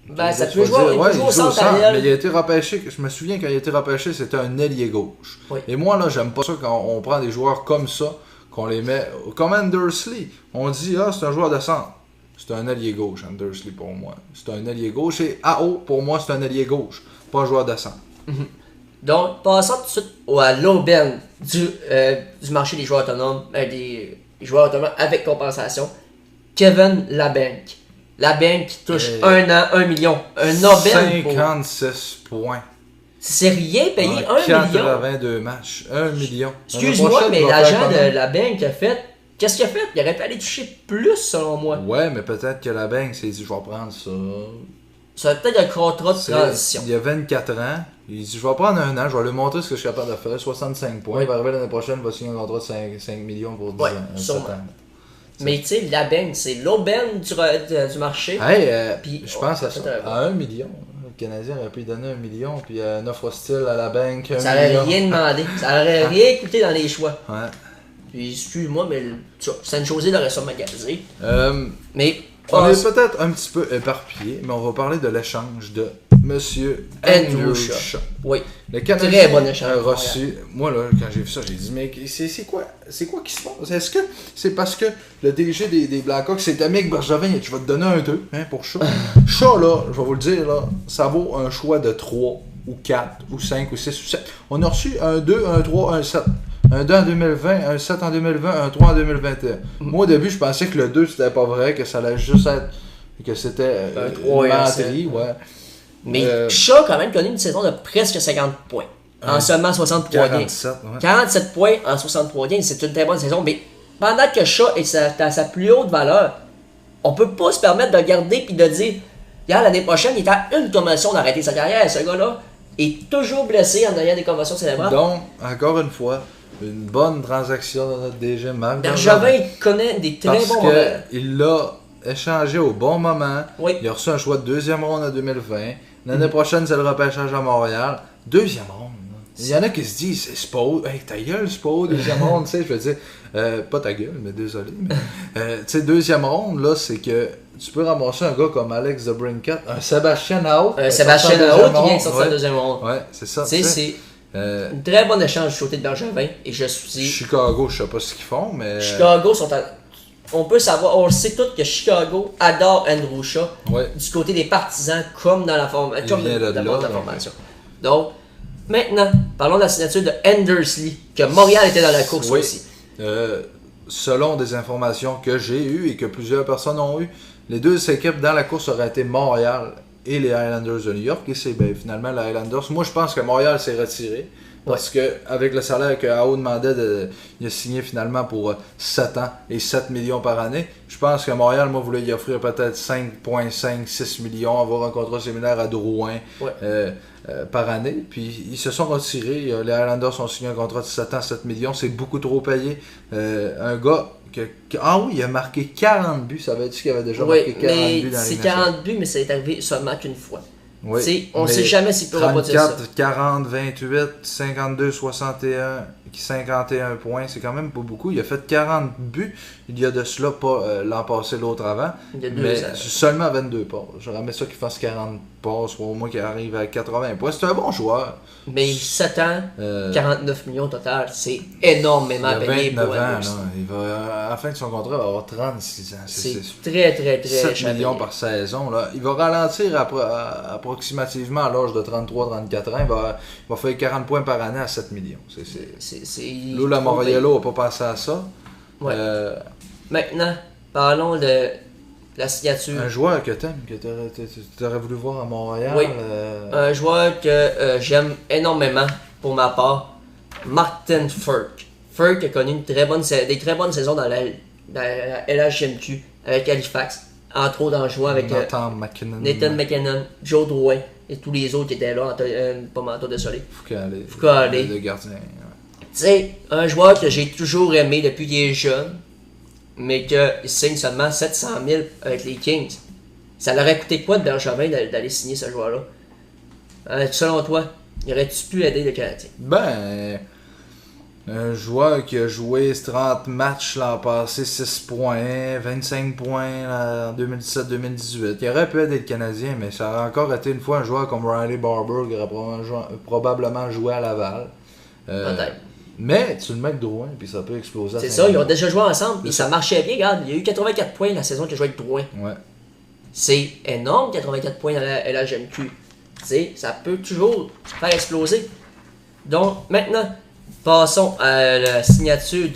Ben, ça peut jouer, il joue au centre, mais il a été repêché, je me souviens quand il a été repêché, c'était un ailier gauche. Oui. Et moi, là, j'aime pas ça quand on prend des joueurs comme ça, qu'on les met, comme Andersley. On dit, c'est un joueur de centre. C'est un ailier gauche, Andersley, pour moi. C'est un ailier gauche. Et Aho, pour moi, c'est un ailier gauche, pas un joueur de centre. Donc, passons tout de suite à l'aubaine du marché des joueurs autonomes, des joueurs autonomes avec compensation. Kevin Labanc. Labanc qui touche 1 an, 1 million. Un aubaine 56 points. C'est rien payé, 1 million. 82 matchs, 1 million. Excuse-moi, mais l'agent de Labanc a fait... Qu'est-ce qu'il a fait? Il aurait pu aller toucher plus, selon moi. Ouais, mais peut-être que Labanc s'est dit, je vais prendre ça. Ça va peut-être un contrat de transition. Il y a 24 ans. Il dit, je vais prendre un an, je vais lui montrer ce que je suis capable de faire. 65 points. Il va arriver l'année prochaine, il va signer un contrat de 5 millions pour 10 ans. Sûrement. Mais tu sais, Labanc, c'est l'aubaine du marché. Puis je pense à 1 million. Le Canadien aurait pu lui donner 1 million, puis une offre hostile à Labanc. Ça aurait rien demandé. Ça aurait rien coûté dans les choix. Ouais. Puis excuse-moi, mais Saint-José l'aurait sûrement magasiné. Mais on est peut-être un petit peu éparpillé, mais on va parler de l'échange de Monsieur Andrew Shaw. Oui. Le Canadien très bon échange a reçu. Moi, là, quand j'ai vu ça, j'ai dit, mais c'est quoi qui se passe? Est-ce que c'est parce que le DG des Blackhawks, c'est Amick Bergevin, et tu vas te donner un 2 pour Shaw? Shaw, là, je vais vous le dire, là, ça vaut un choix de 3 ou 4 ou 5 ou 6 ou 7. On a reçu un 2, un 3, un 7. Un 2 en 2020, un 7 en 2020, un 3 en 2021. Moi, au début, je pensais que le 2, c'était pas vrai, que ça allait juste être... que c'était un 3 menterie, ouais. Mais Shaw a quand même connu une saison de presque 50 points. En seulement 63 games. 47 points en 63 games, c'est une très bonne saison. Mais pendant que Shaw est à sa plus haute valeur, on peut pas se permettre de garder puis de dire l'année prochaine, il est à une convention d'arrêter sa carrière. Ce gars-là est toujours blessé en ayant des conventions cérébrales. Donc, encore une fois, une bonne transaction de notre DG Marc Bergevin, il connaît des très bons moments. Il l'a échangé au bon moment. Oui. Il a reçu un choix de deuxième ronde en 2020. L'année prochaine, c'est le repêchage à Montréal. Deuxième ronde. Il y en a qui se disent, c'est Spo, hey, ta gueule, Spo, deuxième ronde, tu sais, je veux dire, pas ta gueule, mais désolé, mais, tu sais, deuxième ronde, là, c'est que tu peux ramasser un gars comme Alex DeBrincat, un Sébastien Aho. Sébastien Aho qui vient de sortir en deuxième ronde. Ouais, c'est ça. Tu sais, c'est une très bonne échange du côté de Bergevin, et je suis... Chicago, je sais pas ce qu'ils font, mais... Chicago sont on peut savoir, on le sait tous que Chicago adore Andrew Shaw, du côté des partisans comme dans la formation. Donc, maintenant, parlons de la signature de Anders Lee, que Montréal était dans la course aussi. Selon des informations que j'ai eues et que plusieurs personnes ont eues, les deux équipes dans la course auraient été Montréal et les Islanders de New York. Et c'est finalement les Islanders. Moi, je pense que Montréal s'est retiré. Parce que avec le salaire que AO demandait, il a signé finalement pour 7 ans et 7 millions par année. Je pense que Montréal, moi, voulait y offrir peut-être 5,5-6 millions, avoir un contrat similaire à Drouin par année. Puis ils se sont retirés. Les Islanders ont signé un contrat de 7 ans, 7 millions. C'est beaucoup trop payé. Un gars il a marqué 40 buts. Ça veut dire qu'il avait déjà marqué 40 buts dans les c'est 40 buts, mais ça est arrivé seulement qu'une fois. Oui, on ne sait jamais s'il peut reproduire ça. 40, 28, 52, 61, 51 points, c'est quand même pas beaucoup. Il a fait 40 buts. Il y a de cela pas l'an passé, l'autre avant. Il y a 2 mais ans. Seulement 22 passes. J'aurais aimé ça qu'il fasse 40 passes, ou au moins qu'il arrive à 80 points. C'est un bon joueur. Mais 7 ans, 49 millions total, c'est énormément payé pour ans, il va, à la fin de son contrat, il va avoir 36 ans. C'est très, très, très 7 millions par saison. Là. Il va ralentir approximativement à l'âge de 33-34 ans. Il va faire 40 points par année à 7 millions. Lula Moriello n'a pas pensé à ça. Ouais. Maintenant, parlons de la signature. Un joueur que t'aimes, que t'aurais voulu voir à Montréal. Oui. Un joueur que j'aime énormément pour ma part, Martin Frk. Frk a connu des très bonnes saisons dans la LHMQ avec Halifax, entre autres en jouant avec Nathan McKinnon, Joe Drouin et tous les autres qui étaient là, pas Manteau de Soleil. Foucault. Le gardien. Tu sais, un joueur que j'ai toujours aimé depuis qu'il est jeune, mais qu'il signe seulement 700 000 avec les Kings. Ça leur aurait coûté quoi de Bergevin d'aller signer ce joueur-là? Selon toi, aurait-tu pu aider le Canadien? Un joueur qui a joué 30 matchs l'an passé, 6 points, 25 points en 2017-2018. Il aurait pu aider le Canadien, mais ça aurait encore été une fois un joueur comme Riley Barber qui aurait probablement joué à Laval. Peut-être. Mais tu le mets avec Drouin, puis ça peut exploser. C'est ça, ils ont déjà joué ensemble, et ça marchait bien. Regarde, il y a eu 84 points la saison qu'il a joué avec Drouin. Ouais. C'est énorme, 84 points dans la LHMQ. Tu sais, ça peut toujours faire exploser. Donc, maintenant, passons à la signature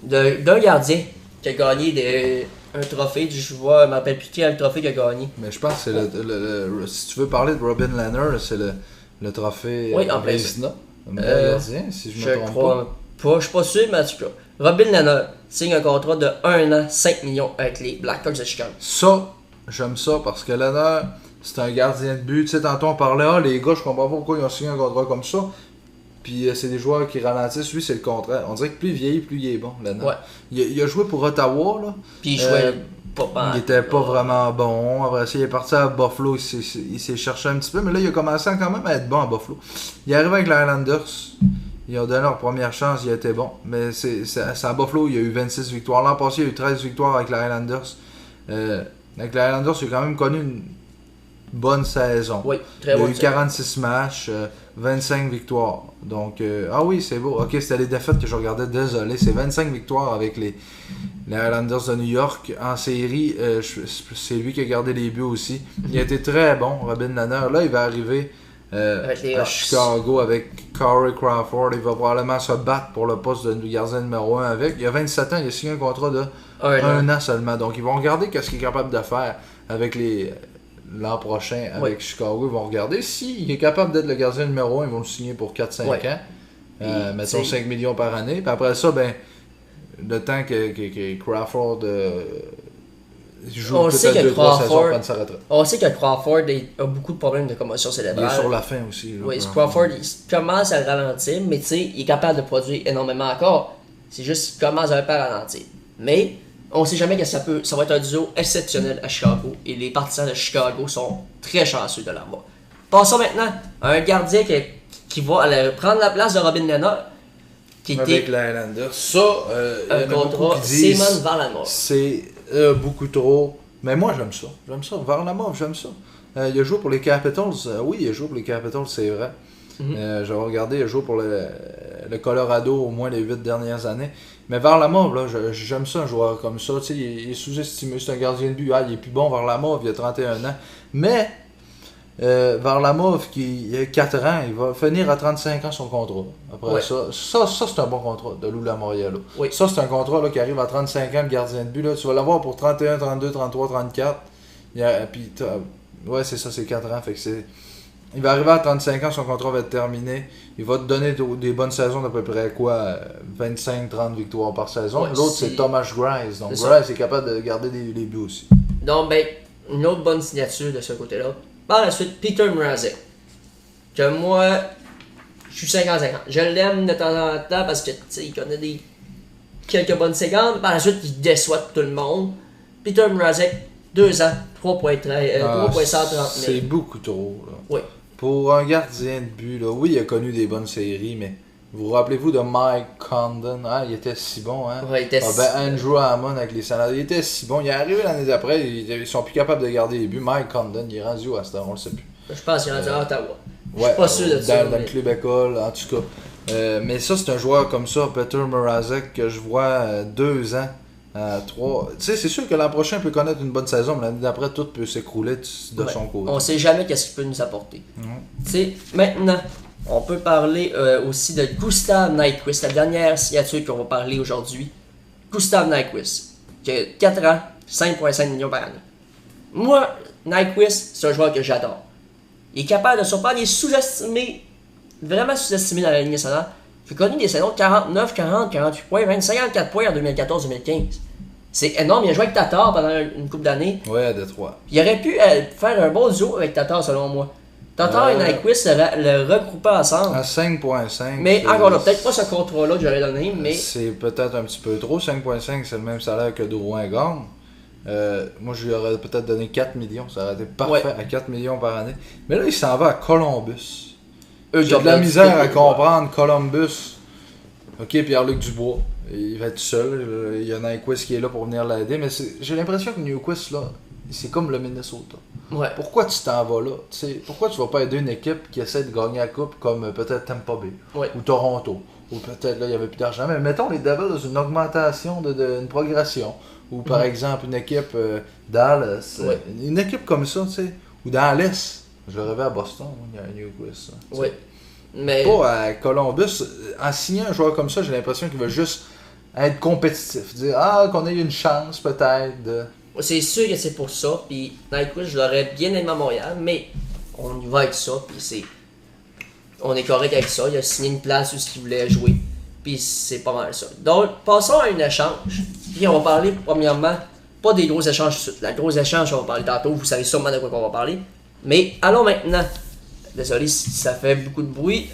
d'un gardien qui a gagné un trophée du joueur. Je ne me rappelle plus quel trophée qu'il a gagné. Mais je pense que c'est si tu veux parler de Robin Lehner, c'est le trophée Vezina. Gardien, si je me trompe pas. Je suis pas sûr, mais en tout cas, Robin Lehner signe un contrat de 1 an, 5 millions avec les Blackhawks de Chicago. Ça, j'aime ça parce que Lehner, c'est un gardien de but. Tu sais, tantôt on parlait, les gars, je comprends pas pourquoi ils ont signé un contrat comme ça. Puis c'est des joueurs qui ralentissent. Lui, c'est le contraire. On dirait que plus il vieillit, plus il est bon, Lehner. Ouais. Il a joué pour Ottawa, là. Puis il jouait pas. Il était pas vraiment bon. Après ça, il est parti à Buffalo. Il s'est cherché un petit peu. Mais là, il a commencé quand même à être bon à Buffalo. Il est arrivé avec les Islanders. Ils ont donné leur première chance. Il a été bon. Mais c'est à Buffalo, il y a eu 26 victoires. L'an passé, il y a eu 13 victoires avec les Islanders. Avec les Islanders, il a quand même connu une bonne saison. Oui, très bonne. Il y a eu 46 matchs, 25 victoires. Donc, oui, c'est beau. Ok, c'était les défaites que je regardais. Désolé. C'est 25 victoires avec les Islanders de New York. En série, c'est lui qui a gardé les buts aussi. Il a été très bon, Robin Lehner. Là, il va arriver à Chicago avec Corey Crawford. Il va probablement se battre pour le poste de gardien numéro 1 avec. Il a 27 ans. Il a signé un contrat de 1 an seulement. Donc, ils vont regarder ce qu'il est capable de faire avec l'an prochain avec Chicago. Ils vont regarder s'il est capable d'être le gardien numéro 1. Ils vont le signer pour 4-5 ans. Mettons 5 millions par année. Puis après ça, le temps que Crawford joue peut-être 2-3 saisons avant de s'arrêter. On sait que Crawford a beaucoup de problèmes de commotion cérébrale. Il est sur la fin aussi. Là, oui, Crawford il commence à ralentir, mais tu sais, il est capable de produire énormément encore. C'est juste qu'il commence un peu à ralentir. Mais on sait jamais que ça va être un duo exceptionnel à Chicago. Et les partisans de Chicago sont très chanceux de l'avoir. Passons maintenant à un gardien qui va prendre la place de Robin Lehner, qui avec était les Islanders. Ça, un contrat Simon Varlamov. C'est beaucoup trop. Mais moi, j'aime ça. J'aime ça. Varlamov, j'aime ça. Il a joué pour les Capitals. Oui, il a joué pour les Capitals, c'est vrai. J'avais regardé, il a joué pour le Colorado au moins les 8 dernières années. Mais Varlamov, là, j'aime ça, un joueur comme ça. Tu sais, il est sous-estimé, c'est un gardien de but. Il est plus bon, Varlamov, il a 31 ans. Mais Varlamov, qui a 4 ans, il va finir à 35 ans son contrat. Après ça, c'est un bon contrat de Lula Moriello. Oui. Ça, c'est un contrat là, qui arrive à 35 ans, le gardien de but. Là. Tu vas l'avoir pour 31, 32, 33, 34. Puis, ouais, c'est ça, c'est 4 ans. Fait que il va arriver à 35 ans, son contrat va être terminé. Il va te donner des bonnes saisons d'à peu près 25-30 victoires par saison. Ouais, l'autre, c'est Thomas Greiss. Donc, Greiss est capable de garder les buts aussi. Donc, une autre bonne signature de ce côté-là. Par la suite, Peter Mrazek. Que moi, je suis 50-50. Je l'aime de temps en temps parce que, tu sais, il connaît quelques bonnes séquences. Par la suite, il déçoit tout le monde. Peter Mrazek, 2 ans, 3,130 000. C'est beaucoup trop. Là. Oui. Pour un gardien de but, là, oui, il a connu des bonnes séries, mais vous rappelez-vous de Mike Condon? Il était si bon, hein? Ouais, il était Andrew Hammond avec les Sénateurs, il était si bon. Il est arrivé l'année d'après, ils sont plus capables de garder les buts. Mike Condon, il est rendu où à cette heure? On le sait plus. Je pense qu'il est rendu à Ottawa. Ouais, je suis pas sûr de ça. Dans le club école, en tout cas. Mais ça, c'est un joueur comme ça, Peter Mrazek, que je vois 2 ans. 3. Tu sais, c'est sûr que l'an prochain peut connaître une bonne saison, mais l'année d'après, tout peut s'écrouler de son côté. On sait jamais qu'est-ce qu'il peut nous apporter. Tu sais, maintenant, on peut parler aussi de Gustav Nyquist, la dernière signature qu'on va parler aujourd'hui. Gustav Nyquist, qui a 4 ans, 5,5 millions par année. Moi, Nyquist, c'est un joueur que j'adore. Il est capable de surprendre, il est sous-estimé, vraiment sous-estimé dans la Ligue nationale. Il a connu des saisons de 49, 40, 48 points, même 54 points en 2014-2015. C'est énorme, il a joué avec Tatar pendant une couple d'années. Ouais, à Détroit. Il aurait pu faire un bon duo avec Tatar, selon moi. Tatar et Nyquist le regroupaient ensemble. À 5.5. Mais encore là, peut-être pas ce contrat-là que j'aurais donné, mais... C'est peut-être un petit peu trop. 5.5, c'est le même salaire que Drouin gagne. Moi, je lui aurais peut-être donné 4 millions. Ça aurait été parfait à 4 millions par année. Mais là, il s'en va à Columbus. J'ai de la misère à comprendre Columbus. Ok, Pierre-Luc Dubois. Il va être seul. Il y en a Nyquist qui est là pour venir l'aider. Mais j'ai l'impression que Nyquist, là, c'est comme le Minnesota. Ouais. Pourquoi tu t'en vas là? T'sais, pourquoi tu vas pas aider une équipe qui essaie de gagner la coupe comme peut-être Tampa Bay ou Toronto? Ou peut-être là, il n'y avait plus d'argent. Mais mettons les Devils, une augmentation, une progression. Ou par exemple une équipe Dallas. Une équipe comme ça, tu sais. Ou dans l'Est. Je le rêvais à Boston, il y a un Nyquist. Oui. Mais... Pas à Columbus. En signant un joueur comme ça, j'ai l'impression qu'il va juste être compétitif. Dire qu'on ait une chance peut-être de... C'est sûr que c'est pour ça. Puis Nyquist, je l'aurais bien aimé à Montréal, mais on y va avec ça. Puis on est correct avec ça. Il a signé une place où il voulait jouer. Puis c'est pas mal ça. Donc, passons à un échange. Puis on va parler premièrement, pas des gros échanges tout de suite. La gros échange, on va parler tantôt. Vous savez sûrement de quoi on va parler. Mais allons maintenant. Désolé si ça fait beaucoup de bruit.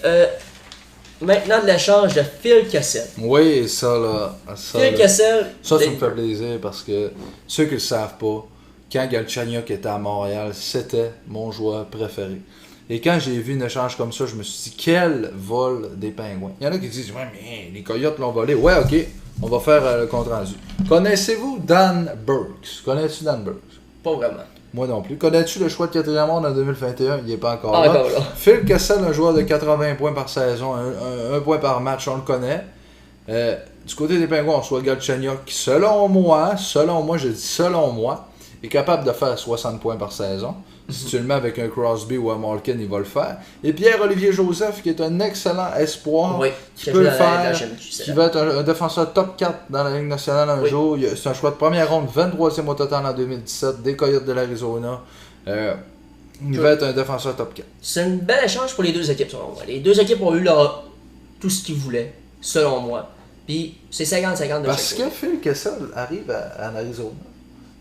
Maintenant de l'échange de Phil Kessel. Oui, ça là. Phil Kessel. Ça me fait plaisir parce que ceux qui ne le savent pas, quand Galchenyuk était à Montréal, c'était mon joueur préféré. Et quand j'ai vu un échange comme ça, je me suis dit, quel vol des Pingouins. Il y en a qui disent, ouais, mais les Coyotes l'ont volé. Ouais, ok, on va faire le compte rendu. Connaissez-vous Dan Burks? Connais-tu Dan Burks? Pas vraiment. Moi non plus. Connais-tu le choix de 4e ronde en 2021? Il n'est pas encore là. Phil Kessel, un joueur de 80 points par saison, un point par match, on le connaît. Du côté des Pingouins, on reçoit Galchenyuk qui, selon moi, je dis selon moi, est capable de faire 60 points par saison. Si tu le mets avec un Crosby ou un Malkin, il va le faire. Et Pierre-Olivier Joseph, qui est un excellent espoir, qui peut le faire, qui va être un défenseur top 4 dans la Ligue nationale un jour. C'est un choix de première ronde, 23e au total en 2017, des Coyotes de l'Arizona. Il va être un défenseur top 4. C'est une belle échange pour les deux équipes, selon moi. Les deux équipes ont eu tout ce qu'ils voulaient, selon moi. Puis c'est 50-50 de Parce que Phil Kessel arrive en Arizona.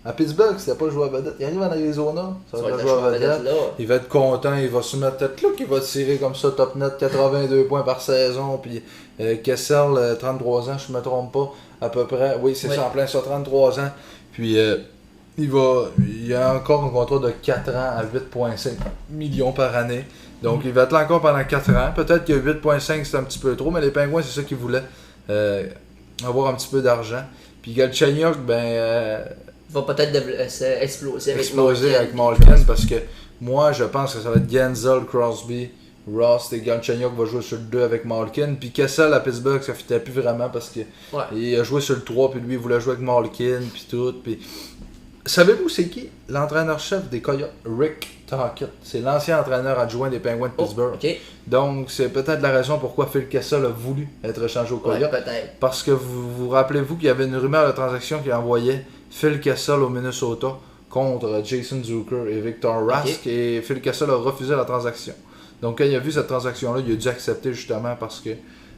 À Pittsburgh, c'était pas le joueur vedette. Il arrive en Arizona, ça va être le joueur vedette. Il va être content, il va se mettre peut-être là qu'il va tirer comme ça, top net, 82 points par saison. Puis Kessel, 33 ans, je me trompe pas, à peu près. Oui, c'est ça, en plein ça, 33 ans. Puis il y a encore un contrat de 4 ans à 8,5 millions par année. Donc, il va être là encore pendant 4 ans. Peut-être que 8,5 c'est un petit peu trop, mais les Penguins, c'est ça qu'ils voulaient. Avoir un petit peu d'argent. Puis Galchenyuk, va peut-être exploser avec Malkin parce que moi, je pense que ça va être Gensel, Crosby, Ross et Galchenyuk va jouer sur le 2 avec Malkin. Puis Kessel à Pittsburgh, ça ne fitait plus vraiment parce qu'il a joué sur le 3, puis lui, il voulait jouer avec Malkin, puis tout. Puis... Savez-vous c'est qui l'entraîneur-chef des Coyotes? Rick Tocchet. C'est l'ancien entraîneur adjoint des Penguins de Pittsburgh. Okay. Donc, c'est peut-être la raison pourquoi Phil Kessel a voulu être échangé aux Coyotes. Peut-être. Parce que vous rappelez-vous qu'il y avait une rumeur de transaction qui envoyait Phil Kessel au Minnesota contre Jason Zucker et Victor Rask. Et Phil Kessel a refusé la transaction. Donc, quand il a vu cette transaction-là, il a dû accepter justement parce que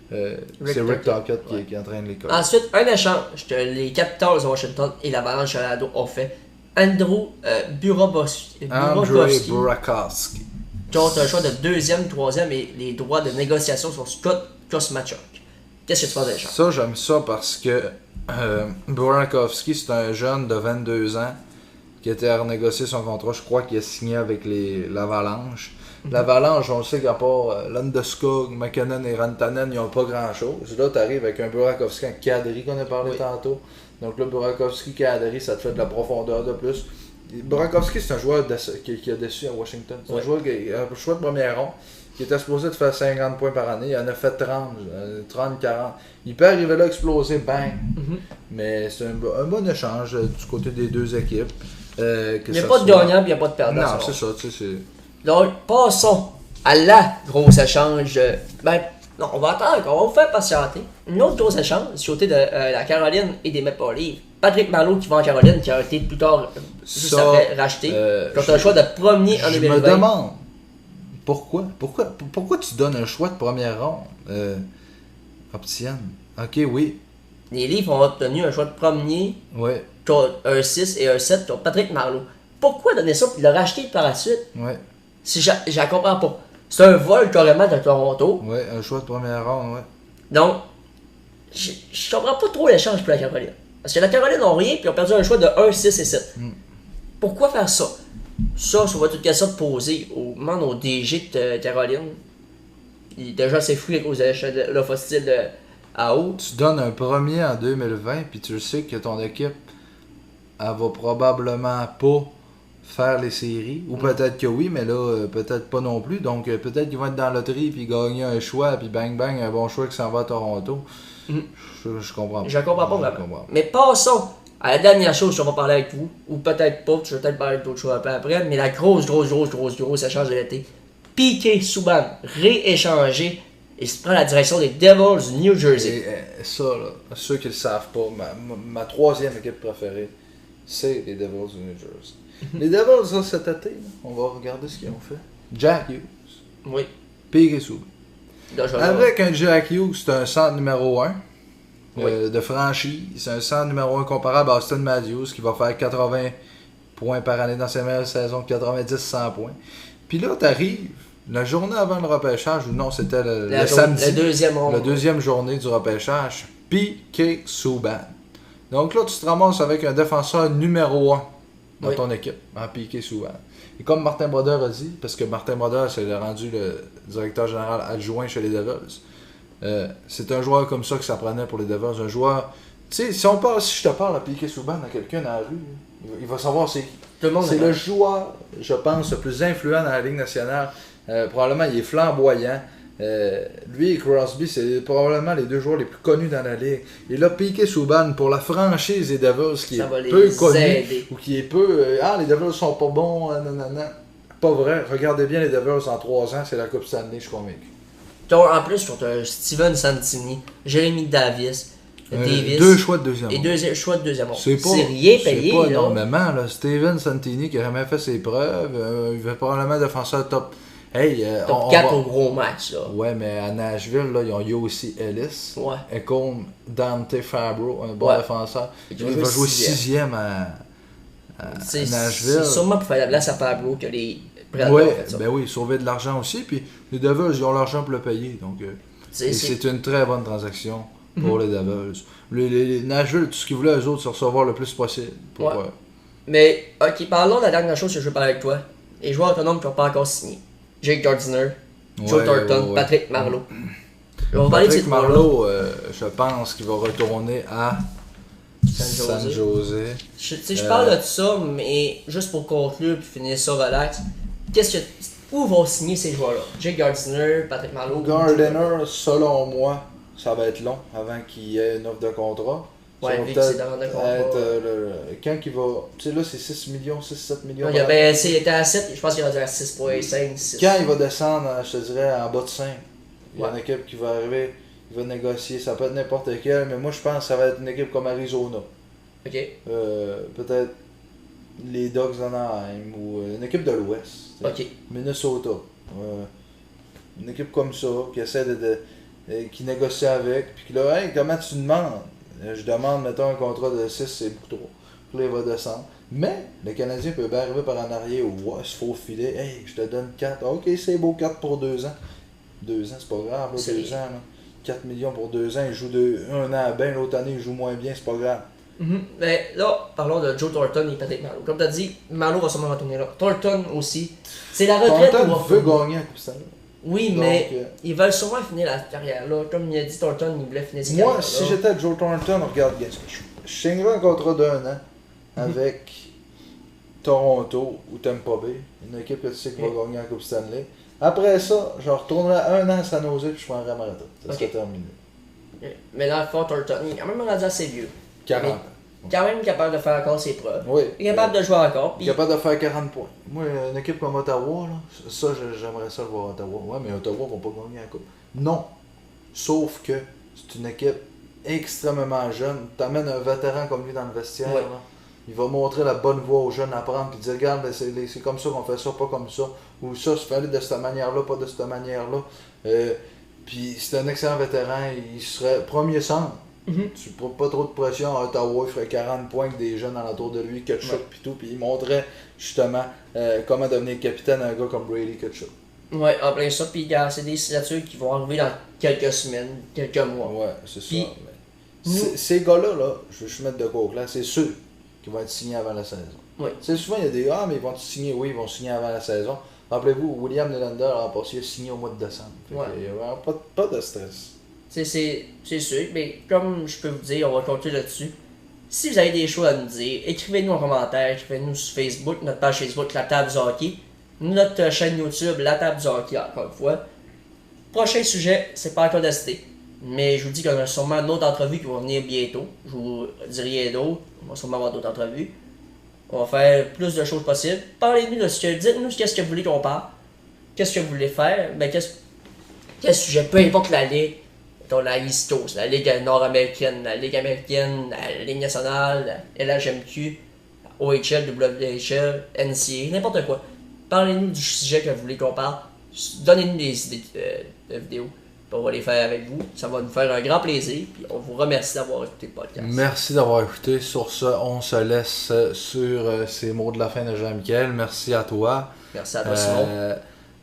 c'est Rick Tocchet qui entraîne les Coyotes. Ensuite, un échange que les Capitals de Washington et l'Avalanche Colorado ont fait. Andrew Burakovsky. Qui ont un choix de 2e, 3e et les droits de négociation sur Scott Kosmachuk. Qu'est-ce que tu penses de l'échange? Ça, j'aime ça parce que Burakovsky, c'est un jeune de 22 ans qui était à renégocier son contrat. Je crois qu'il a signé avec l'Avalanche. L'Avalanche, on sait qu'à part Landeskog, McKinnon et Rantanen, ils n'ont pas grand-chose. Là, tu arrives avec un Burakovsky en cadri qu'on a parlé tantôt. Donc là, Burakovsky cadri, ça te fait de la profondeur de plus. Burakovsky, c'est un joueur qui a déçu à Washington. C'est un joueur qui a un choix de première ronde, qui était supposé de faire 50 points par année. Il en a fait 30, 40. Il peut arriver là, exploser, bang. Mais c'est un bon échange du côté des deux équipes. Il n'y a pas de gagnant et il n'y a pas de perdant. Non, c'est ça. Donc, passons à la grosse échange. Non, on va attendre, on va vous faire patienter. Une autre grosse échange du côté de la Caroline et des Maple Leafs. Patrick Marleau qui va en Caroline, qui a été plus tard juste après racheté. Quand tu as un choix de premier en 2020. Je me demande pourquoi tu donnes un choix de première ronde optienne. Ok, oui. Les Leafs ont obtenu un choix de premier, un 6 et un 7 contre Patrick Marleau. Pourquoi donner ça et le racheter par la suite? Je la comprends pas. C'est un vol carrément de Toronto. Un choix de première ronde, Donc, je comprends pas trop l'échange pour la Caroline. Parce que la Caroline n'a rien, puis ils ont perdu un choix de 1, 6 et 7. Pourquoi faire ça? Ça va être une question de poser au DG de Caroline. Déjà, c'est fou avec l'offre hostile de AO. Tu donnes un premier en 2020, puis tu sais que ton équipe, elle va probablement pas faire les séries. Ou peut-être que oui, mais là, peut-être pas non plus. Donc, peut-être qu'ils vont être dans la loterie, puis gagner un choix, puis bang bang, un bon choix qui s'en va à Toronto. Je comprends pas. Je comprends pas vraiment. Mais passons à la dernière chose qu'on va parler avec vous, ou peut-être pas, je vais peut-être parler d'autres choses un peu après, mais la grosse échange de l'été. Piqué Subban, rééchangé, et se prend la direction des Devils du New Jersey. Et ça, là, ceux qui le savent pas, ma troisième équipe préférée, c'est les Devils du New Jersey. Les Devils, là, cet été, là, on va regarder ce qu'ils ont fait. Jack Hughes. Oui. Piqué Subban. Avec un Jack Hughes, c'est un centre numéro 1 de franchise. C'est un centre numéro 1 comparable à Austin Matthews qui va faire 80 points par année dans ses meilleures saisons, 90-100 points. Puis là, t'arrives la journée avant le repêchage, ou non, c'était le samedi. La deuxième journée du repêchage. Piqué Subban. Donc là, tu te ramasses avec un défenseur numéro 1 dans ton équipe, en Piqué Subban. Et comme Martin Brodeur a dit, parce que Martin Brodeur s'est rendu le directeur général adjoint chez les Devils, c'est un joueur comme ça que ça prenait pour les Devils. Un joueur, tu sais, si je te parle à Piqué Subban à quelqu'un dans la rue, il va savoir c'est le joueur, je pense, le plus influent dans la Ligue nationale. Probablement, il est flamboyant. Lui et Crosby, c'est probablement les deux joueurs les plus connus dans la Ligue. Et là, Piqué Subban, pour la franchise des Devils, qui est peu connue, ou qui est peu... les Devils sont pas bons, nanana. Pas vrai. Regardez bien les Devils en 3 ans, c'est la Coupe Stanley, je suis convaincu. En plus, contre Steven Santini, Jérémy Davis, 2 choix de deuxième. Et 2 choix de deuxième. C'est rien payé. C'est pas énormément. Là. Steven Santini, qui a jamais fait ses preuves, il va probablement défenseur top... top 4 au gros match. Là. Ouais, mais à Nashville, là, ils ont Yossi Ellis. Et comme Dante Fabro, un bon défenseur. Il va jouer 6e à Nashville. C'est sûrement pour faire la place à Fabro que les sauver de l'argent aussi. Puis les Devils, ils ont l'argent pour le payer. Donc, c'est une très bonne transaction pour les Devils. Les Nashville, tout ce qu'ils voulaient, eux autres, c'est recevoir le plus possible. Mais, ok, parlons de la dernière chose que je veux parler avec toi. Les joueurs autonomes qui n'ont pas encore signé. Jake Gardiner, Joe Thornton, Patrick Marleau. On va parler de ces Patrick Marleau, je pense qu'il va retourner à San Jose. Je parle de ça, mais juste pour conclure puis finir ça relax. Où vont signer ces joueurs-là? Jake Gardiner, Patrick Marleau. Gardiner, selon moi, ça va être long avant qu'il y ait une offre de contrat. Ouais, vu que c'est dans le contrat. Quand il va. Tu sais, là, c'est 6 millions, 6-7 millions. Non, il était à 7, je pense qu'il est rendu à 6.5, 6. Quand il va descendre, je te dirais, en bas de 5, il y a une équipe qui va arriver, il va négocier. Ça peut être n'importe quel, mais moi, je pense que ça va être une équipe comme Arizona. Ok. Peut-être les Ducks d'Anaheim ou une équipe de l'Ouest. Ok. Minnesota. Une équipe comme ça, qui essaie qui négocie avec, puis que là, hey, comment tu demandes? Je demande, mettons, un contrat de 6, c'est beaucoup trop. Puis là, il va descendre. Mais le Canadien peut bien arriver par en arrière ou il se faut filer. Hey, je te donne 4. Ok, c'est beau, 4 pour 2 ans. 2 ans, c'est pas grave, là, 2 ans. Là. 4 millions pour 2 ans, il joue un an bien, l'autre année, il joue moins bien, c'est pas grave. Mais là, parlons de Joe Thornton et Patrick Marleau. Comme tu as dit, Marleau va sûrement retourner là. Thornton aussi. C'est la retraite. Thornton veut gagner à Coupe Stanley. Oui, donc, mais ils veulent sûrement finir la carrière là. Comme il a dit, Thornton, il voulait finir sa carrière. Moi, si j'étais Joe Thornton, regarde, je signerais un contrat d'1 an avec Toronto ou Tampa Bay, une équipe que tu sais qui va gagner la Coupe Stanley. Après ça, je retournerai 1 an à San Jose puis je prendrais ma retraite. Ça serait terminé. Mais là, Thornton, il est quand même rendu assez vieux. 40. Quand même capable de faire encore ses preuves. Oui. Il est capable de jouer encore. Il est capable de faire 40 points. Moi, une équipe comme Ottawa, là, ça, j'aimerais ça le voir à Ottawa. Ouais, mais Ottawa va pas gagner la Coupe. Non. Sauf que c'est une équipe extrêmement jeune. Tu amènes un vétéran comme lui dans le vestiaire. Ouais. Là, il va montrer la bonne voie aux jeunes à prendre. Puis dire, regarde, c'est comme ça qu'on fait ça, pas comme ça. Ou ça, se fait de cette manière-là, pas de cette manière-là. Puis c'est un excellent vétéran. Il serait premier centre. Tu ne pas trop de pression à Ottawa, il ferait 40 points avec des jeunes alentour de lui, Kutchuk pis tout, puis il montrait justement comment devenir capitaine à un gars comme Brady Kutchuk. Ouais, en plein ça, puis c'est des signatures qui vont arriver dans quelques semaines, quelques mois. Ouais, c'est ça. Ces gars-là, là, je vais juste mettre de quoi au clair, c'est ceux qui vont être signés avant la saison. Oui. Souvent, il y a des mais ils vont signer, oui, ils vont signer avant la saison. Rappelez-vous, William Nylander a signé au mois de décembre. Il n'y a pas de stress. C'est sûr, mais comme je peux vous dire, on va continuer là-dessus. Si vous avez des choses à nous dire, écrivez-nous en commentaire, écrivez-nous sur Facebook, notre page Facebook La Table du Hockey, notre chaîne YouTube La Table du Hockey, encore une fois. Prochain sujet, c'est pas encore décidé, mais je vous dis qu'on a sûrement d'autres entrevues qui vont venir bientôt. Je vous dis rien d'autre, on va sûrement avoir d'autres entrevues. On va faire plus de choses possibles. Parlez-nous de ce que, dites-nous qu'est-ce que vous voulez qu'on parle, qu'est-ce que vous voulez faire, quel sujet, peu importe la ligue. La East Coast, la Ligue nord-américaine, la Ligue américaine, la Ligue nationale, la LHMQ, OHL, WHL, NCA, n'importe quoi. Parlez-nous du sujet que vous voulez qu'on parle. Donnez-nous des idées de vidéos. On va les faire avec vous. Ça va nous faire un grand plaisir. Puis on vous remercie d'avoir écouté le podcast. Merci d'avoir écouté. Sur ce, on se laisse sur ces mots de la fin de Jean-Michel. Merci à toi. Merci à toi, Simon.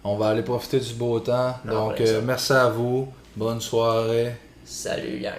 On va aller profiter du beau temps. Donc, merci à vous. Bonne soirée. Salut, gang.